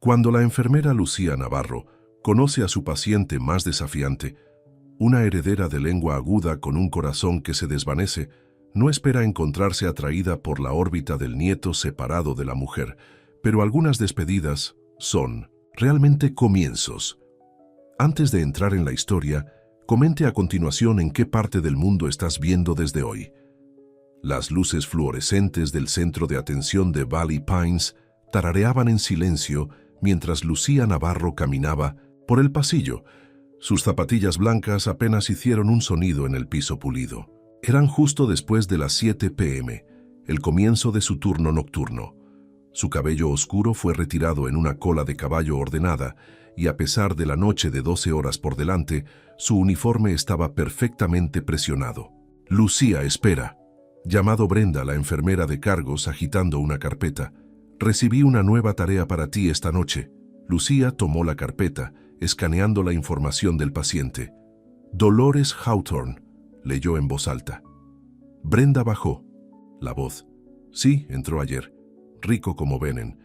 Cuando la enfermera Lucía Navarro conoce a su paciente más desafiante, una heredera de lengua aguda con un corazón que se desvanece, no espera encontrarse atraída por la órbita del nieto separado de la mujer, pero algunas despedidas son realmente comienzos. Antes de entrar en la historia, comente a continuación en qué parte del mundo estás viendo desde hoy. Las luces fluorescentes del centro de atención de Valley Pines tarareaban en silencio mientras Lucía Navarro caminaba por el pasillo. Sus zapatillas blancas apenas hicieron un sonido en el piso pulido. Eran justo después de las 7 p.m., el comienzo de su turno nocturno. Su cabello oscuro fue retirado en una cola de caballo ordenada y a pesar de la noche de 12 horas por delante, su uniforme estaba perfectamente presionado. «Lucía, espera», llamado Brenda, la enfermera de cargos, agitando una carpeta. «Recibí una nueva tarea para ti esta noche». Lucía tomó la carpeta, escaneando la información del paciente. «Dolores Hawthorne», leyó en voz alta. Brenda bajó la voz. «Sí, entró ayer. Rico como Benen.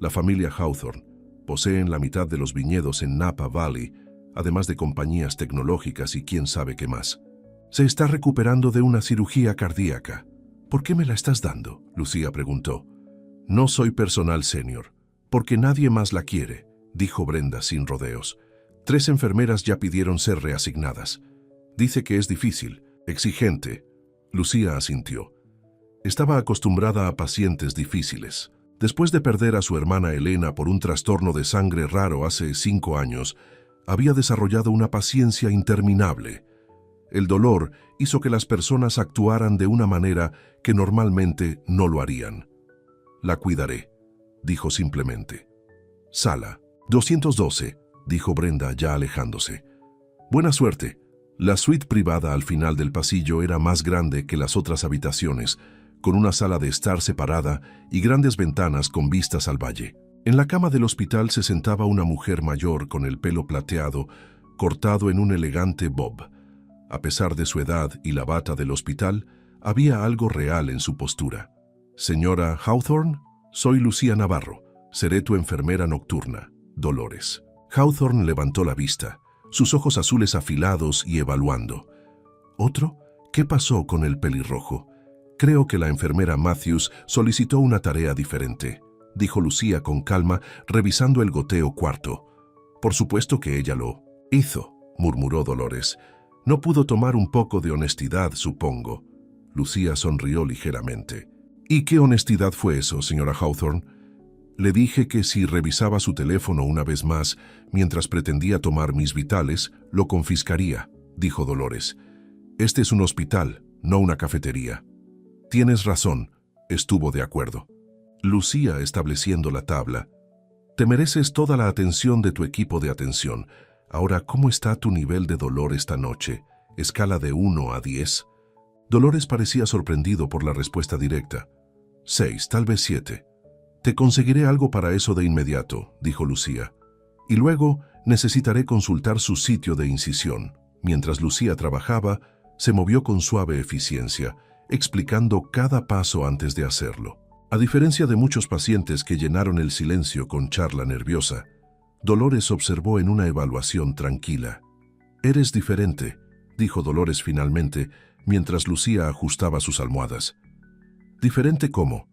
La familia Hawthorne. Poseen la mitad de los viñedos en Napa Valley, además de compañías tecnológicas y quién sabe qué más. Se está recuperando de una cirugía cardíaca». «¿Por qué me la estás dando?», Lucía preguntó. «No soy personal senior, porque nadie más la quiere», dijo Brenda sin rodeos. 3 enfermeras ya pidieron ser reasignadas. «Dice que es difícil, exigente». Lucía asintió. Estaba acostumbrada a pacientes difíciles. Después de perder a su hermana Elena por un trastorno de sangre raro hace 5 años, había desarrollado una paciencia interminable. El dolor hizo que las personas actuaran de una manera que normalmente no lo harían. «La cuidaré», dijo simplemente. «Sala 212», dijo Brenda ya alejándose. «Buena suerte». La suite privada al final del pasillo era más grande que las otras habitaciones, con una sala de estar separada y grandes ventanas con vistas al valle. En la cama del hospital se sentaba una mujer mayor con el pelo plateado, cortado en un elegante bob. A pesar de su edad y la bata del hospital, había algo real en su postura. «Señora Hawthorne, soy Lucía Navarro. Seré tu enfermera nocturna, Dolores». Hawthorne levantó la vista, sus ojos azules afilados y evaluando. «¿Otro? ¿Qué pasó con el pelirrojo? Creo que la enfermera Matthews solicitó una tarea diferente», dijo Lucía con calma, revisando el goteo cuarto. «Por supuesto que ella lo hizo», murmuró Dolores. «No pudo tomar un poco de honestidad, supongo». Lucía sonrió ligeramente. «¿Y qué honestidad fue eso, señora Hawthorne?» «Le dije que si revisaba su teléfono una vez más mientras pretendía tomar mis vitales, lo confiscaría», dijo Dolores. «Este es un hospital, no una cafetería». «Tienes razón», estuvo de acuerdo. Lucía estableciendo la tabla. «Te mereces toda la atención de tu equipo de atención. Ahora, ¿cómo está tu nivel de dolor esta noche? Escala de 1 a 10. Dolores parecía sorprendido por la respuesta directa. 6, tal vez 7. «Te conseguiré algo para eso de inmediato», dijo Lucía. «Y luego necesitaré consultar su sitio de incisión». Mientras Lucía trabajaba, se movió con suave eficiencia, explicando cada paso antes de hacerlo. A diferencia de muchos pacientes que llenaron el silencio con charla nerviosa, Dolores observó en una evaluación tranquila. «Eres diferente», dijo Dolores finalmente, mientras Lucía ajustaba sus almohadas. «¿Diferente cómo?»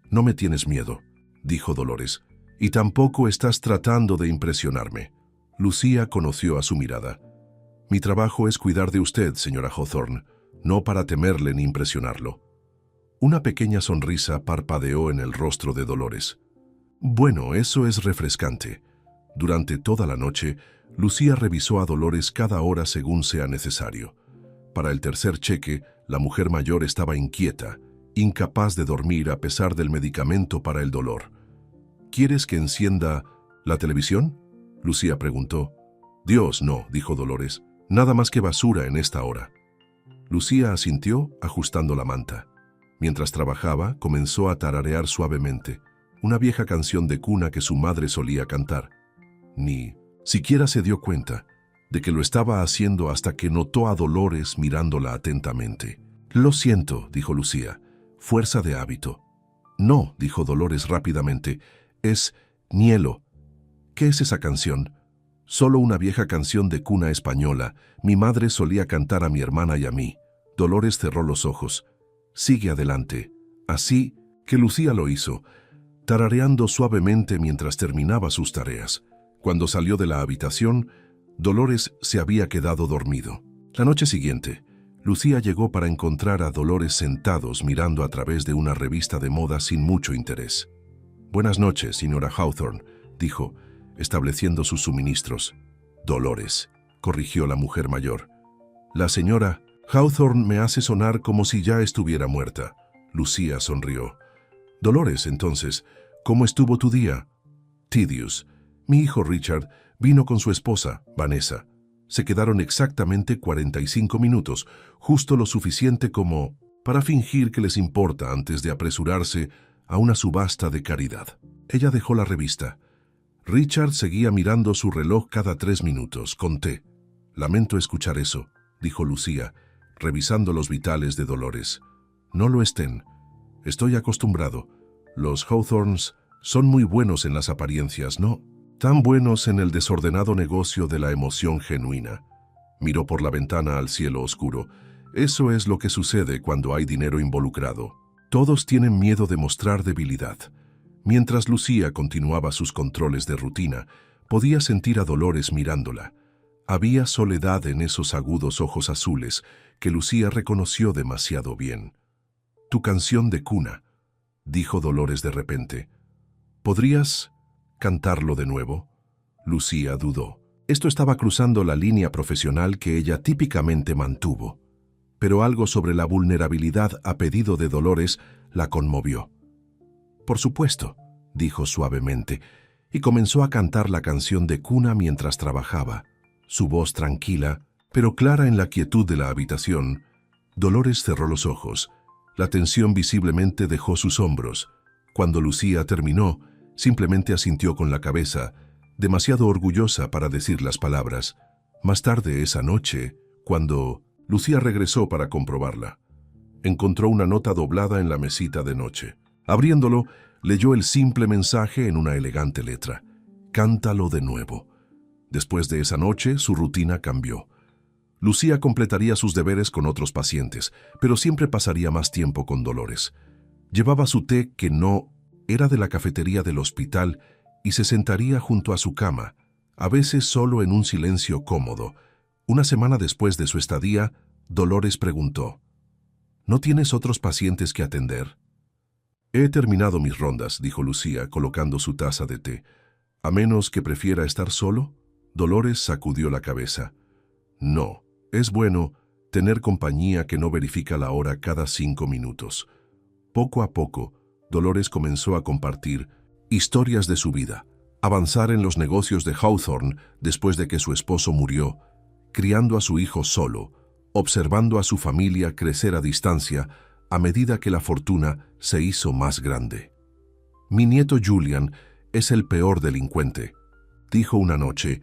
«No me tienes miedo», dijo Dolores, «y tampoco estás tratando de impresionarme». Lucía conoció a su mirada. «Mi trabajo es cuidar de usted, señora Hawthorne, no para temerle ni impresionarlo». Una pequeña sonrisa parpadeó en el rostro de Dolores. «Bueno, eso es refrescante». Durante toda la noche, Lucía revisó a Dolores cada hora según sea necesario. Para el tercer cheque, la mujer mayor estaba inquieta, incapaz de dormir a pesar del medicamento para el dolor. «¿Quieres que encienda la televisión?», Lucía preguntó. «Dios, no», dijo Dolores. «Nada más que basura en esta hora». Lucía asintió, ajustando la manta. Mientras trabajaba, comenzó a tararear suavemente, una vieja canción de cuna que su madre solía cantar. Ni siquiera se dio cuenta de que lo estaba haciendo hasta que notó a Dolores mirándola atentamente. «Lo siento», dijo Lucía. «Fuerza de hábito». «No», dijo Dolores rápidamente. «Es Nielo». ¿Qué es esa canción? Solo una vieja canción de cuna española. Mi madre solía cantar a mi hermana y a mí. Dolores cerró los ojos. Sigue adelante. Así que Lucía lo hizo, tarareando suavemente mientras terminaba sus tareas. Cuando salió de la habitación, Dolores se había quedado dormido. La noche siguiente, Lucía llegó para encontrar a Dolores sentados mirando a través de una revista de moda sin mucho interés. «Buenas noches, señora Hawthorne», dijo, estableciendo sus suministros. «Dolores», corrigió la mujer mayor. «La señora Hawthorne me hace sonar como si ya estuviera muerta». Lucía sonrió. «Dolores, entonces, ¿cómo estuvo tu día?» «Tedious. Mi hijo Richard vino con su esposa, Vanessa. Se quedaron exactamente 45 minutos, justo lo suficiente como para fingir que les importa antes de apresurarse a una subasta de caridad». Ella dejó la revista. Richard seguía mirando su reloj cada 3 minutos. «Conté». «Lamento escuchar eso», dijo Lucía, revisando los vitales de Dolores. «No lo estén. Estoy acostumbrado. Los Hawthornes son muy buenos en las apariencias, ¿no? Tan buenos en el desordenado negocio de la emoción genuina». Miró por la ventana al cielo oscuro. «Eso es lo que sucede cuando hay dinero involucrado. Todos tienen miedo de mostrar debilidad». Mientras Lucía continuaba sus controles de rutina, podía sentir a Dolores mirándola. Había soledad en esos agudos ojos azules que Lucía reconoció demasiado bien. «Tu canción de cuna», dijo Dolores de repente. «¿Podrías cantarlo de nuevo?» Lucía dudó. Esto estaba cruzando la línea profesional que ella típicamente mantuvo. Pero algo sobre la vulnerabilidad a pedido de Dolores la conmovió. «Por supuesto», dijo suavemente, y comenzó a cantar la canción de cuna mientras trabajaba. Su voz tranquila, pero clara en la quietud de la habitación. Dolores cerró los ojos. La tensión visiblemente dejó sus hombros. Cuando Lucía terminó, simplemente asintió con la cabeza, demasiado orgullosa para decir las palabras. Más tarde esa noche, cuando Lucía regresó para comprobarla, encontró una nota doblada en la mesita de noche. Abriéndolo, leyó el simple mensaje en una elegante letra. «Cántalo de nuevo». Después de esa noche, su rutina cambió. Lucía completaría sus deberes con otros pacientes, pero siempre pasaría más tiempo con Dolores. Llevaba su té, que no era de la cafetería del hospital, y se sentaría junto a su cama, a veces solo en un silencio cómodo. Una semana después de su estadía, Dolores preguntó: «¿No tienes otros pacientes que atender?» «He terminado mis rondas», dijo Lucía, colocando su taza de té. «¿A menos que prefiera estar solo?» Dolores sacudió la cabeza. «No, es bueno tener compañía que no verifica la hora cada 5 minutos». Poco a poco, Dolores comenzó a compartir historias de su vida, avanzar en los negocios de Hawthorne después de que su esposo murió, criando a su hijo solo, observando a su familia crecer a distancia a medida que la fortuna se hizo más grande. «Mi nieto Julian es el peor delincuente», dijo una noche,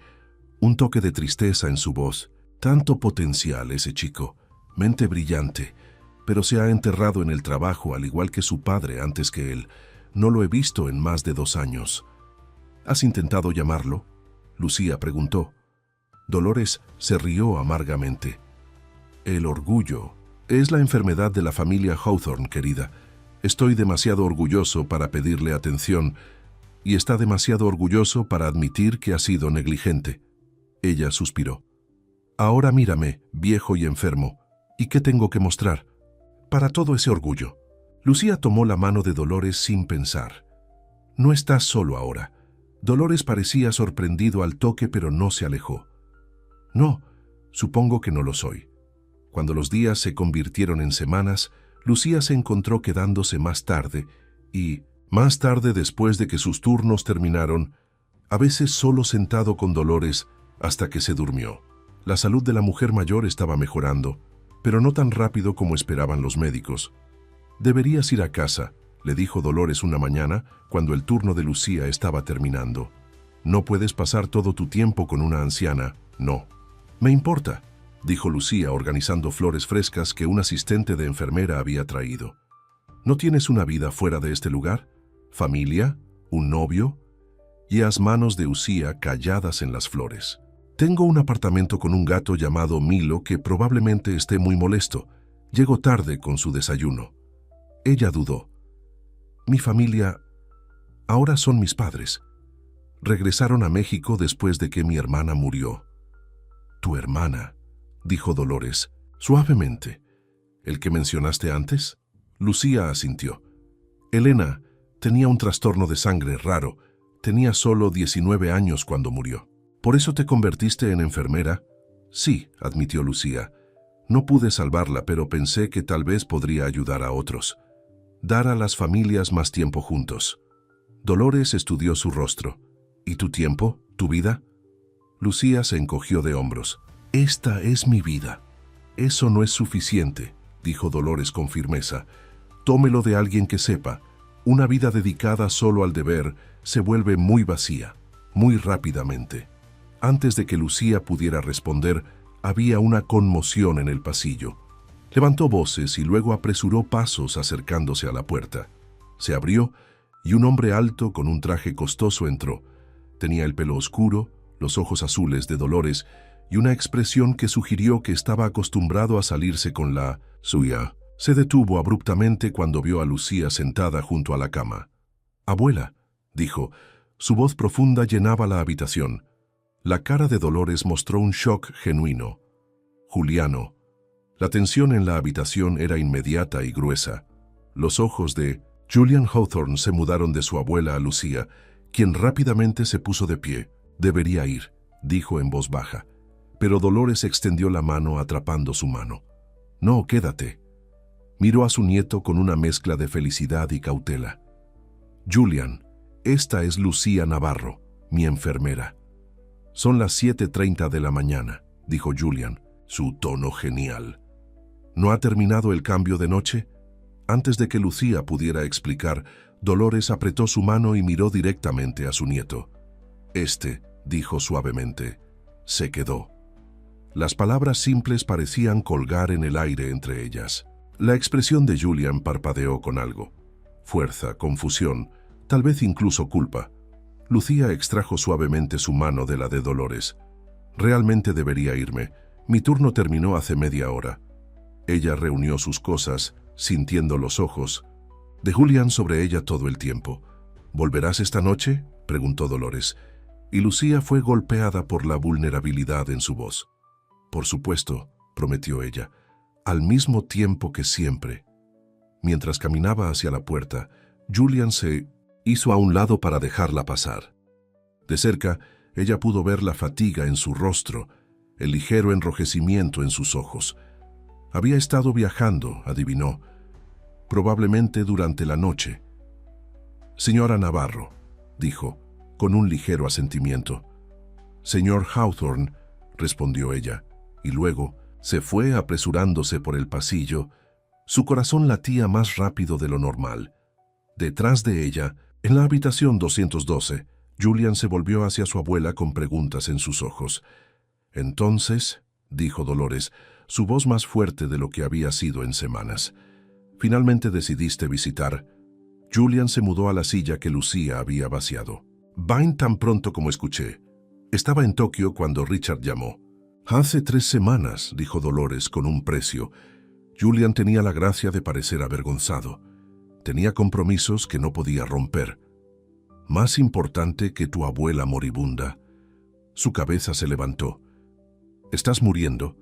un toque de tristeza en su voz. «Tanto potencial ese chico, mente brillante, pero se ha enterrado en el trabajo al igual que su padre antes que él. No lo he visto en más de 2 años». «¿Has intentado llamarlo?», Lucía preguntó. Dolores se rió amargamente. «El orgullo es la enfermedad de la familia Hawthorne, querida. Estoy demasiado orgulloso para pedirle atención y está demasiado orgulloso para admitir que ha sido negligente». Ella suspiró. «Ahora mírame, viejo y enfermo. ¿Y qué tengo que mostrar para todo ese orgullo?». Lucía tomó la mano de Dolores sin pensar. «No estás solo ahora». Dolores parecía sorprendido al toque, pero no se alejó. «No, supongo que no lo soy». Cuando los días se convirtieron en semanas, Lucía se encontró quedándose más tarde y, más tarde después de que sus turnos terminaron, a veces solo sentado con Dolores hasta que se durmió. La salud de la mujer mayor estaba mejorando, pero no tan rápido como esperaban los médicos. «Deberías ir a casa», le dijo Dolores una mañana cuando el turno de Lucía estaba terminando. «No puedes pasar todo tu tiempo con una anciana». «No». «Me importa», dijo Lucía organizando flores frescas que un asistente de enfermera había traído. «¿No tienes una vida fuera de este lugar? ¿Familia? ¿Un novio?» las manos de Lucía calladas en las flores. Tengo un apartamento con un gato llamado Milo que probablemente esté muy molesto. Llego tarde con su desayuno. Ella dudó. Mi familia ahora son mis padres. Regresaron a México después de que mi hermana murió. «¿Tu hermana?», dijo Dolores, suavemente. «¿El que mencionaste antes?». Lucía asintió. «Elena tenía un trastorno de sangre raro. Tenía solo 19 años cuando murió». «¿Por eso te convertiste en enfermera?». «Sí», admitió Lucía. «No pude salvarla, pero pensé que tal vez podría ayudar a otros. Dar a las familias más tiempo juntos». Dolores estudió su rostro. «¿Y tu tiempo? ¿Tu vida?». Lucía se encogió de hombros. «Esta es mi vida». «Eso no es suficiente», dijo Dolores con firmeza. «Tómelo de alguien que sepa. Una vida dedicada solo al deber se vuelve muy vacía, muy rápidamente». Antes de que Lucía pudiera responder, había una conmoción en el pasillo. Levantó voces y luego apresuró pasos acercándose a la puerta. Se abrió y un hombre alto con un traje costoso entró. Tenía el pelo oscuro, los ojos azules de Dolores y una expresión que sugirió que estaba acostumbrado a salirse con la suya. Se detuvo abruptamente cuando vio a Lucía sentada junto a la cama. «Abuela», dijo. Su voz profunda llenaba la habitación. La cara de Dolores mostró un shock genuino. «Juliano». La tensión en la habitación era inmediata y gruesa. Los ojos de Julian Hawthorne se mudaron de su abuela a Lucía, quien rápidamente se puso de pie. «Debería ir», dijo en voz baja. Pero Dolores extendió la mano atrapando su mano. «No, quédate». Miró a su nieto con una mezcla de felicidad y cautela. «Julian, esta es Lucía Navarro, mi enfermera». «Son las 7:30 de la mañana», dijo Julian, su tono genial. «¿No ha terminado el cambio de noche?». Antes de que Lucía pudiera explicar, Dolores apretó su mano y miró directamente a su nieto. Dijo suavemente, se quedó. Las palabras simples parecían colgar en el aire entre ellas. La expresión de Julian parpadeó con algo. Fuerza, confusión, tal vez incluso culpa. Lucía extrajo suavemente su mano de la de Dolores. «Realmente debería irme. Mi turno terminó hace media hora». Ella reunió sus cosas, sintiendo los ojos de Julian sobre ella todo el tiempo. «¿Volverás esta noche?», preguntó Dolores, y Lucía fue golpeada por la vulnerabilidad en su voz. «Por supuesto», prometió ella, «al mismo tiempo que siempre». Mientras caminaba hacia la puerta, Julian se hizo a un lado para dejarla pasar. De cerca, ella pudo ver la fatiga en su rostro, el ligero enrojecimiento en sus ojos. Había estado viajando, adivinó, probablemente durante la noche. «Señora Navarro», dijo, con un ligero asentimiento. «Señor Hawthorne», respondió ella, y luego se fue apresurándose por el pasillo. Su corazón latía más rápido de lo normal. Detrás de ella, en la habitación 212, Julian se volvió hacia su abuela con preguntas en sus ojos. «Entonces», dijo Dolores, su voz más fuerte de lo que había sido en semanas, «¿finalmente decidiste visitar?» Julian se mudó a la silla que Lucía había vaciado. «Vain tan pronto como escuché. Estaba en Tokio cuando Richard llamó». «Hace 3 semanas», dijo Dolores con un precio. Julian tenía la gracia de parecer avergonzado. Tenía compromisos que no podía romper. «Más importante que tu abuela moribunda». Su cabeza se levantó. «¿Estás muriendo?»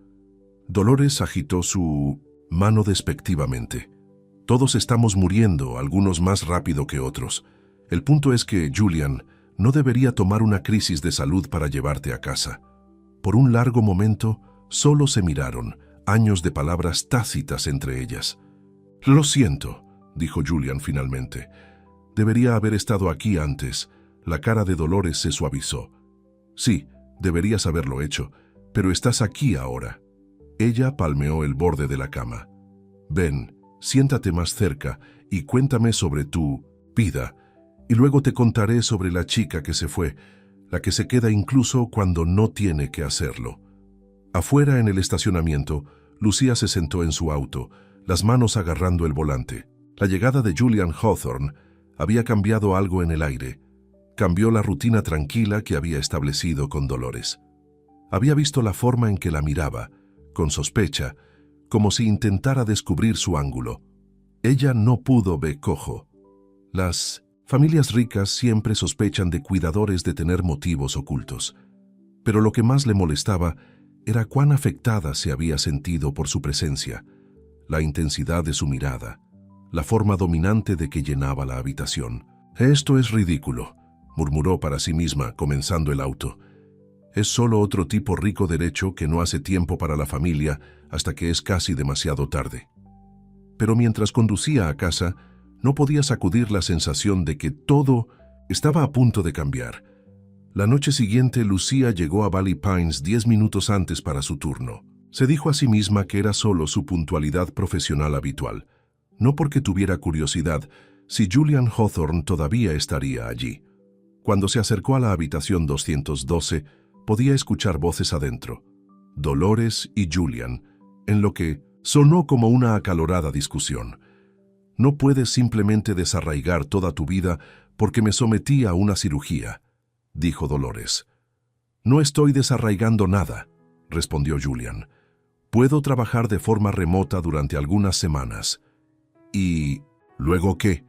Dolores agitó su mano despectivamente. «Todos estamos muriendo, algunos más rápido que otros. El punto es que, Julian, no debería tomar una crisis de salud para llevarte a casa». Por un largo momento, solo se miraron, años de palabras tácitas entre ellas. «Lo siento», dijo Julian finalmente. «Debería haber estado aquí antes». La cara de Dolores se suavizó. «Sí, deberías haberlo hecho, pero estás aquí ahora». Ella palmeó el borde de la cama. «Ven, siéntate más cerca y cuéntame sobre tu vida, y luego te contaré sobre la chica que se fue, la que se queda incluso cuando no tiene que hacerlo». Afuera en el estacionamiento, Lucía se sentó en su auto, las manos agarrando el volante. La llegada de Julian Hawthorne había cambiado algo en el aire. cambió la rutina tranquila que había establecido con Dolores. Había visto la forma en que la miraba, con sospecha, como si intentara descubrir su ángulo. Ella no pudo ver cojo. Las familias ricas siempre sospechan de cuidadores de tener motivos ocultos. Pero lo que más le molestaba era cuán afectada se había sentido por su presencia, la intensidad de su mirada, la forma dominante de que llenaba la habitación. «Esto es ridículo», murmuró para sí misma, comenzando el auto. «Es solo otro tipo rico derecho que no hace tiempo para la familia hasta que es casi demasiado tarde». Pero mientras conducía a casa, no podía sacudir la sensación de que todo estaba a punto de cambiar. La noche siguiente, Lucía llegó a Valley Pines 10 minutos antes para su turno. Se dijo a sí misma que era solo su puntualidad profesional habitual, no porque tuviera curiosidad si Julian Hawthorne todavía estaría allí. Cuando se acercó a la habitación 212, podía escuchar voces adentro, Dolores y Julian, en lo que sonó como una acalorada discusión. «No puedes simplemente desarraigar toda tu vida porque me sometí a una cirugía», dijo Dolores. «No estoy desarraigando nada», respondió Julian. «Puedo trabajar de forma remota durante algunas semanas». «¿Y luego qué?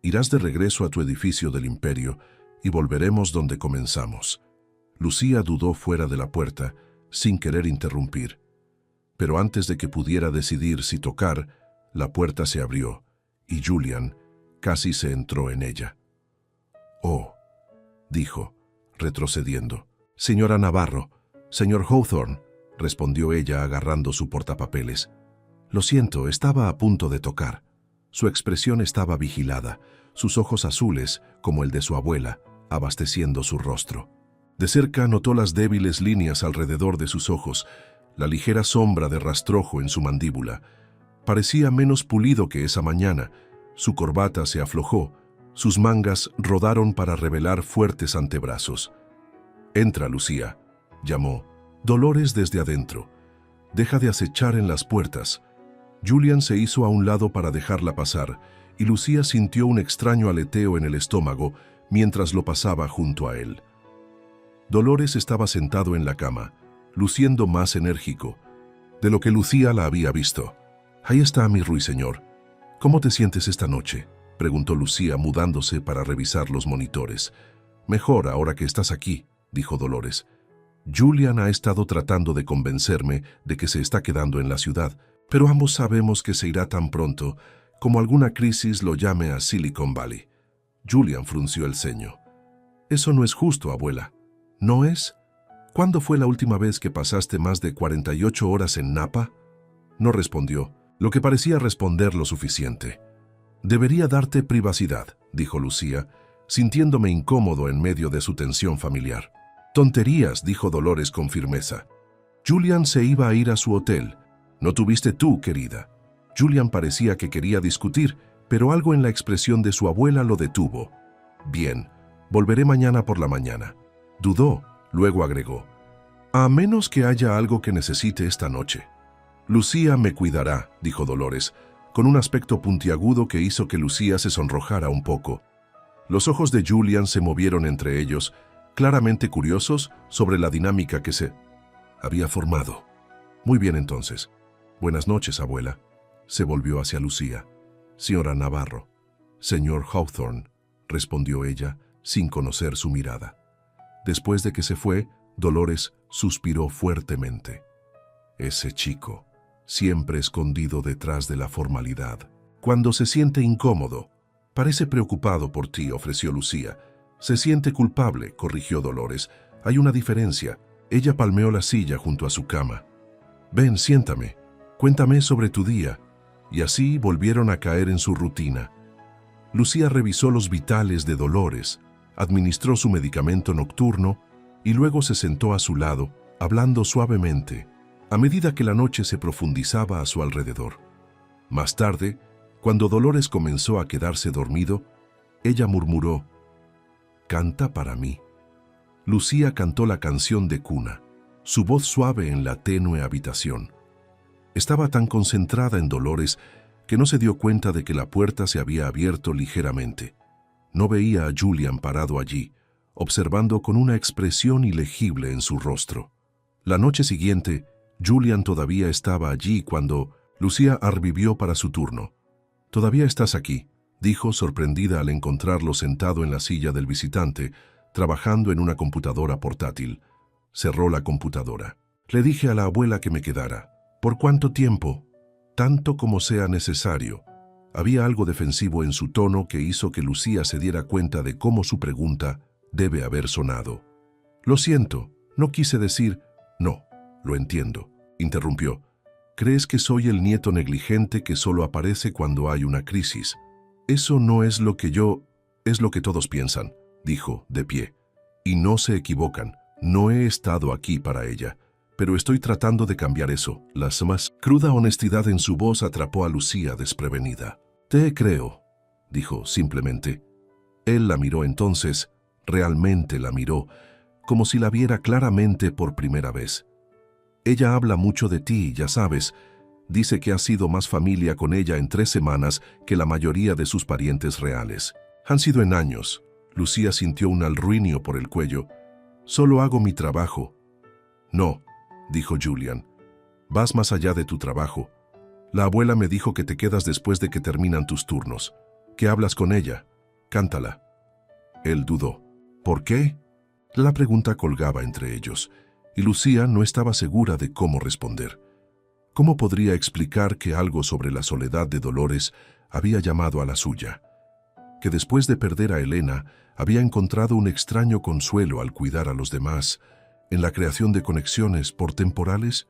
Irás de regreso a tu edificio del Imperio y volveremos donde comenzamos». Lucía dudó fuera de la puerta, sin querer interrumpir. Pero antes de que pudiera decidir si tocar, la puerta se abrió y Julian casi se entró en ella. «Oh», dijo, retrocediendo. «Señora Navarro, señor Hawthorne», respondió ella agarrando su portapapeles. «Lo siento, estaba a punto de tocar». Su expresión estaba vigilada, sus ojos azules, como el de su abuela, abasteciendo su rostro. De cerca notó las débiles líneas alrededor de sus ojos, la ligera sombra de rastrojo en su mandíbula. Parecía menos pulido que esa mañana. Su corbata se aflojó, sus mangas rodaron para revelar fuertes antebrazos. «Entra, Lucía», llamó. Dolores desde adentro. «Deja de acechar en las puertas». Julian se hizo a un lado para dejarla pasar, y Lucía sintió un extraño aleteo en el estómago mientras lo pasaba junto a él. Dolores estaba sentado en la cama, luciendo más enérgico de lo que Lucía la había visto. «Ahí está mi ruiseñor. ¿Cómo te sientes esta noche?», preguntó Lucía, mudándose para revisar los monitores. «Mejor ahora que estás aquí», dijo Dolores. «Julian ha estado tratando de convencerme de que se está quedando en la ciudad, pero ambos sabemos que se irá tan pronto como alguna crisis lo llame a Silicon Valley». Julian frunció el ceño. «Eso no es justo, abuela». «¿No es? ¿Cuándo fue la última vez que pasaste más de 48 horas en Napa?» No respondió, lo que parecía responder lo suficiente. «Debería darte privacidad», dijo Lucía, sintiéndome incómodo en medio de su tensión familiar. «Tonterías», dijo Dolores con firmeza. «Julian se iba a ir a su hotel. No tuviste tú, querida». Julian parecía que quería discutir, pero algo en la expresión de su abuela lo detuvo. «Bien, volveré mañana por la mañana». Dudó, luego agregó: «A menos que haya algo que necesite esta noche». «Lucía me cuidará», dijo Dolores, con un aspecto puntiagudo que hizo que Lucía se sonrojara un poco. Los ojos de Julian se movieron entre ellos, claramente curiosos sobre la dinámica que se había formado. «Muy bien entonces. Buenas noches, abuela». Se volvió hacia Lucía. «Señora Navarro». «Señor Hawthorne», respondió ella, sin conocer su mirada. Después de que se fue, Dolores suspiró fuertemente. «Ese chico, siempre escondido detrás de la formalidad. Cuando se siente incómodo, parece preocupado por ti», ofreció Lucía. «Se siente culpable», corrigió Dolores. «Hay una diferencia». Ella palmeó la silla junto a su cama. «Ven, siéntame. Cuéntame sobre tu día». Y así volvieron a caer en su rutina. Lucía revisó los vitales de Dolores, administró su medicamento nocturno y luego se sentó a su lado, hablando suavemente, a medida que la noche se profundizaba a su alrededor. Más tarde, cuando Dolores comenzó a quedarse dormido, ella murmuró: «Canta para mí». Lucía cantó la canción de cuna, su voz suave en la tenue habitación. Estaba tan concentrada en Dolores que no se dio cuenta de que la puerta se había abierto ligeramente. No veía a Julian parado allí, observando con una expresión ilegible en su rostro. La noche siguiente, Julian todavía estaba allí cuando Lucía revivió para su turno. «Todavía estás aquí», dijo sorprendida al encontrarlo sentado en la silla del visitante, trabajando en una computadora portátil. Cerró la computadora. «Le dije a la abuela que me quedara. ¿Por cuánto tiempo?» «Tanto como sea necesario». Había algo defensivo en su tono que hizo que Lucía se diera cuenta de cómo su pregunta debe haber sonado. «Lo siento, no quise decir...» «No, lo entiendo», interrumpió. «¿Crees que soy el nieto negligente que solo aparece cuando hay una crisis?» «Eso no es lo que es lo que todos piensan», dijo, de pie. «Y no se equivocan, no he estado aquí para ella. Pero estoy tratando de cambiar eso». La más cruda honestidad en su voz atrapó a Lucía desprevenida. «Te creo», dijo simplemente. Él la miró entonces, realmente la miró, como si la viera claramente por primera vez. «Ella habla mucho de ti, ya sabes. Dice que has sido más familia con ella en 3 semanas que la mayoría de sus parientes reales. Han sido en años». Lucía sintió un alruinio por el cuello. «Solo hago mi trabajo». «No», dijo Julian. «Vas más allá de tu trabajo. La abuela me dijo que te quedas después de que terminan tus turnos. Que hablas con ella. Cántala». Él dudó. «¿Por qué?». La pregunta colgaba entre ellos, y Lucía no estaba segura de cómo responder. ¿Cómo podría explicar que algo sobre la soledad de Dolores había llamado a la suya? Que después de perder a Elena, había encontrado un extraño consuelo al cuidar a los demás, en la creación de conexiones portemporales.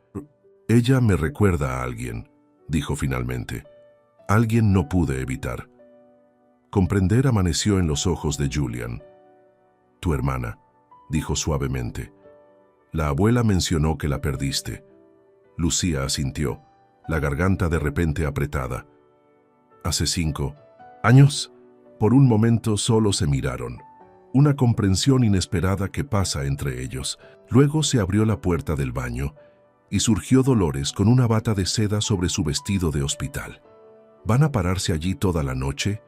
«Ella me recuerda a alguien», dijo finalmente. «Alguien no pude evitar». Comprender amaneció en los ojos de Julian. «Tu hermana», dijo suavemente. «La abuela mencionó que la perdiste». Lucía asintió, la garganta de repente apretada. «¿Hace 5 años?» Por un momento solo se miraron. Una comprensión inesperada que pasa entre ellos. Luego se abrió la puerta del baño y surgió Dolores con una bata de seda sobre su vestido de hospital. ¿Van a pararse allí toda la noche?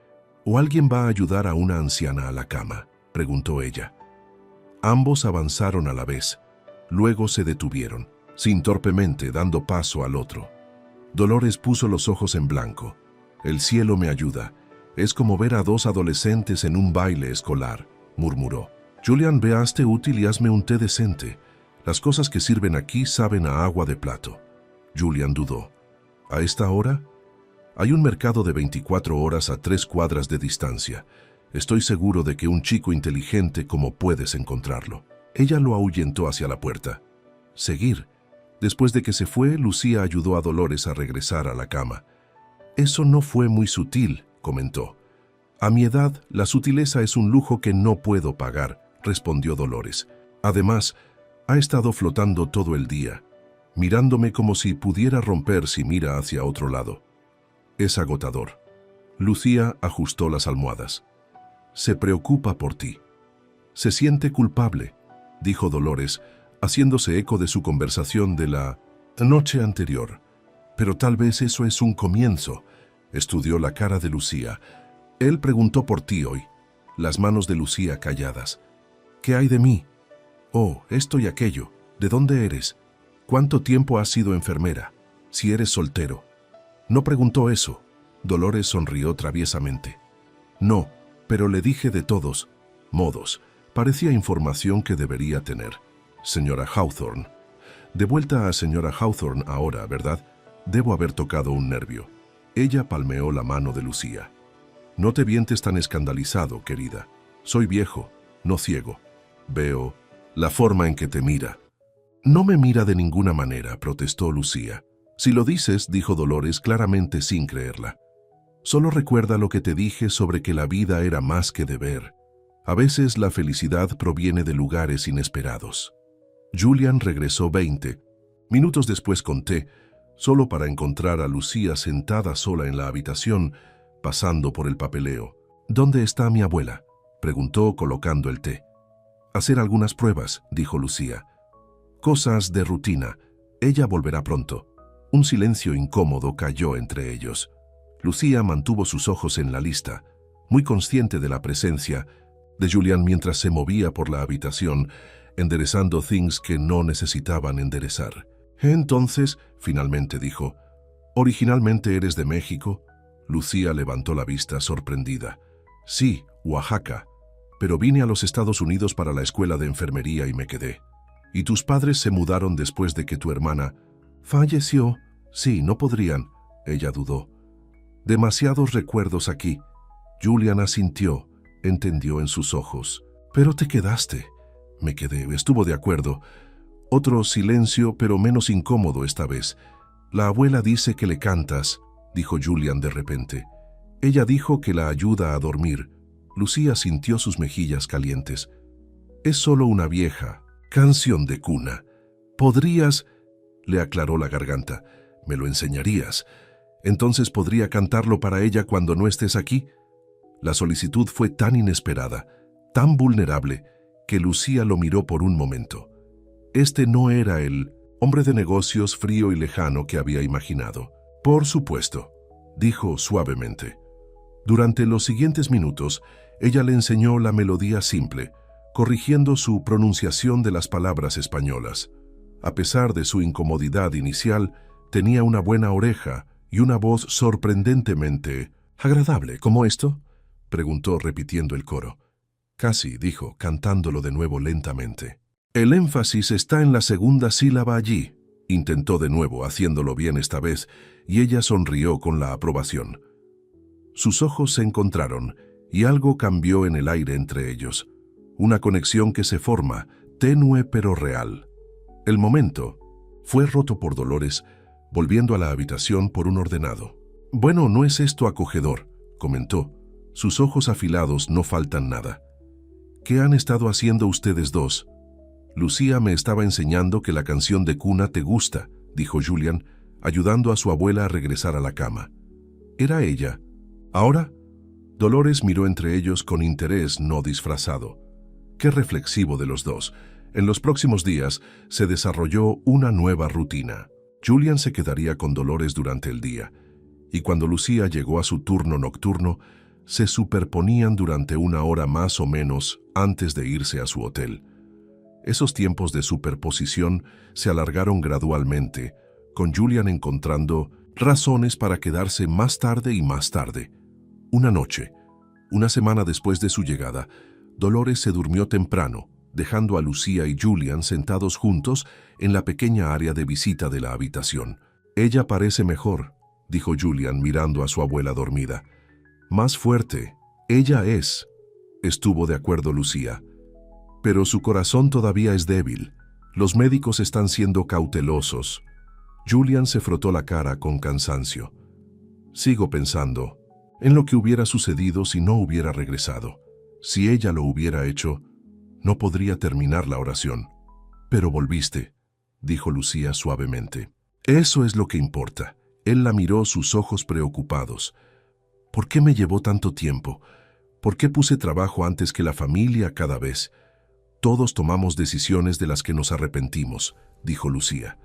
¿O alguien va a ayudar a una anciana a la cama?, preguntó ella. Ambos avanzaron a la vez. Luego se detuvieron, sin torpemente, dando paso al otro. Dolores puso los ojos en blanco. «El cielo me ayuda. Es como ver a 2 adolescentes en un baile escolar», murmuró. «Julian, ve, hazte útil y hazme un té decente. Las cosas que sirven aquí saben a agua de plato». Julian dudó. «¿A esta hora?» «Hay un mercado de 24 horas a 3 cuadras de distancia. Estoy seguro de que un chico inteligente como puedes encontrarlo». Ella lo ahuyentó hacia la puerta. «Seguir». Después de que se fue, Lucía ayudó a Dolores a regresar a la cama. «Eso no fue muy sutil», comentó. «A mi edad, la sutileza es un lujo que no puedo pagar», respondió Dolores. «Además, ha estado flotando todo el día, mirándome como si pudiera romper si mira hacia otro lado. Es agotador». Lucía ajustó las almohadas. «Se preocupa por ti». «Se siente culpable», dijo Dolores, haciéndose eco de su conversación de la noche anterior. «Pero tal vez eso es un comienzo». Estudió la cara de Lucía. «Él preguntó por ti hoy». Las manos de Lucía calladas. «¿Qué hay de mí?». «Oh, esto y aquello. ¿De dónde eres? ¿Cuánto tiempo has sido enfermera? Si eres soltero». «No preguntó eso». Dolores sonrió traviesamente. «No, pero le dije de todos modos. Parecía información que debería tener». «Señora Hawthorne». «De vuelta a señora Hawthorne ahora, ¿verdad? Debo haber tocado un nervio». Ella palmeó la mano de Lucía. «No te vientes tan escandalizado, querida. Soy viejo, no ciego. Veo la forma en que te mira». «No me mira de ninguna manera», protestó Lucía. «Si lo dices», dijo Dolores claramente sin creerla. «Solo recuerda lo que te dije sobre que la vida era más que deber. A veces la felicidad proviene de lugares inesperados». Julian regresó 20 minutos después con té, solo para encontrar a Lucía sentada sola en la habitación, pasando por el papeleo. «¿Dónde está mi abuela?», preguntó colocando el té. «Hacer algunas pruebas», dijo Lucía. «Cosas de rutina. Ella volverá pronto». Un silencio incómodo cayó entre ellos. Lucía mantuvo sus ojos en la lista, muy consciente de la presencia, de Julian mientras se movía por la habitación, enderezando things que no necesitaban enderezar. Entonces, finalmente dijo, «¿Originalmente eres de México?» Lucía levantó la vista sorprendida. «Sí, Oaxaca, pero vine a los Estados Unidos para la escuela de enfermería y me quedé. ¿Y tus padres se mudaron después de que tu hermana falleció?» «Sí, no podrían», ella dudó. «Demasiados recuerdos aquí». Julian asintió, entendió en sus ojos. «Pero te quedaste». «Me quedé, estuvo de acuerdo». Otro silencio, pero menos incómodo esta vez. «La abuela dice que le cantas», dijo Julian de repente. «Ella dijo que la ayuda a dormir». Lucía sintió sus mejillas calientes. «Es solo una vieja canción de cuna. ¿Podrías?» Le aclaró la garganta. «¿Me lo enseñarías? Entonces podría cantarlo para ella cuando no estés aquí». La solicitud fue tan inesperada, tan vulnerable, que Lucía lo miró por un momento. Este no era el hombre de negocios frío y lejano que había imaginado. «Por supuesto», dijo suavemente. Durante los siguientes minutos, ella le enseñó la melodía simple, corrigiendo su pronunciación de las palabras españolas. A pesar de su incomodidad inicial, tenía una buena oreja y una voz sorprendentemente agradable. ¿Cómo esto?, preguntó repitiendo el coro. «Casi», dijo, cantándolo de nuevo lentamente. «El énfasis está en la segunda sílaba allí», intentó de nuevo, haciéndolo bien esta vez, y ella sonrió con la aprobación. Sus ojos se encontraron, y algo cambió en el aire entre ellos. Una conexión que se forma, tenue pero real. El momento fue roto por Dolores, volviendo a la habitación por un ordenado. «Bueno, no es esto acogedor», comentó. Sus ojos afilados no faltan nada. «¿Qué han estado haciendo ustedes dos?» «Lucía me estaba enseñando que la canción de cuna te gusta», dijo Julian, ayudando a su abuela a regresar a la cama. Era ella. ¿Ahora? Dolores miró entre ellos con interés no disfrazado. Qué reflexivo de los dos. En los próximos días se desarrolló una nueva rutina. Julian se quedaría con Dolores durante el día, y cuando Lucía llegó a su turno nocturno, se superponían durante una hora más o menos antes de irse a su hotel. Esos tiempos de superposición se alargaron gradualmente, con Julian encontrando razones para quedarse más tarde y más tarde. Una noche, una semana después de su llegada, Dolores se durmió temprano, dejando a Lucía y Julian sentados juntos en la pequeña área de visita de la habitación. «Ella parece mejor», dijo Julian mirando a su abuela dormida. «Más fuerte. Ella es», estuvo de acuerdo Lucía. «Pero su corazón todavía es débil. Los médicos están siendo cautelosos». Julian se frotó la cara con cansancio. «Sigo pensando en lo que hubiera sucedido si no hubiera regresado. Si ella lo hubiera hecho, no podría terminar la oración». «Pero volviste», dijo Lucía suavemente. «Eso es lo que importa». Él la miró, sus ojos preocupados. «¿Por qué me llevó tanto tiempo? ¿Por qué puse trabajo antes que la familia cada vez?» «Todos tomamos decisiones de las que nos arrepentimos», dijo Lucía.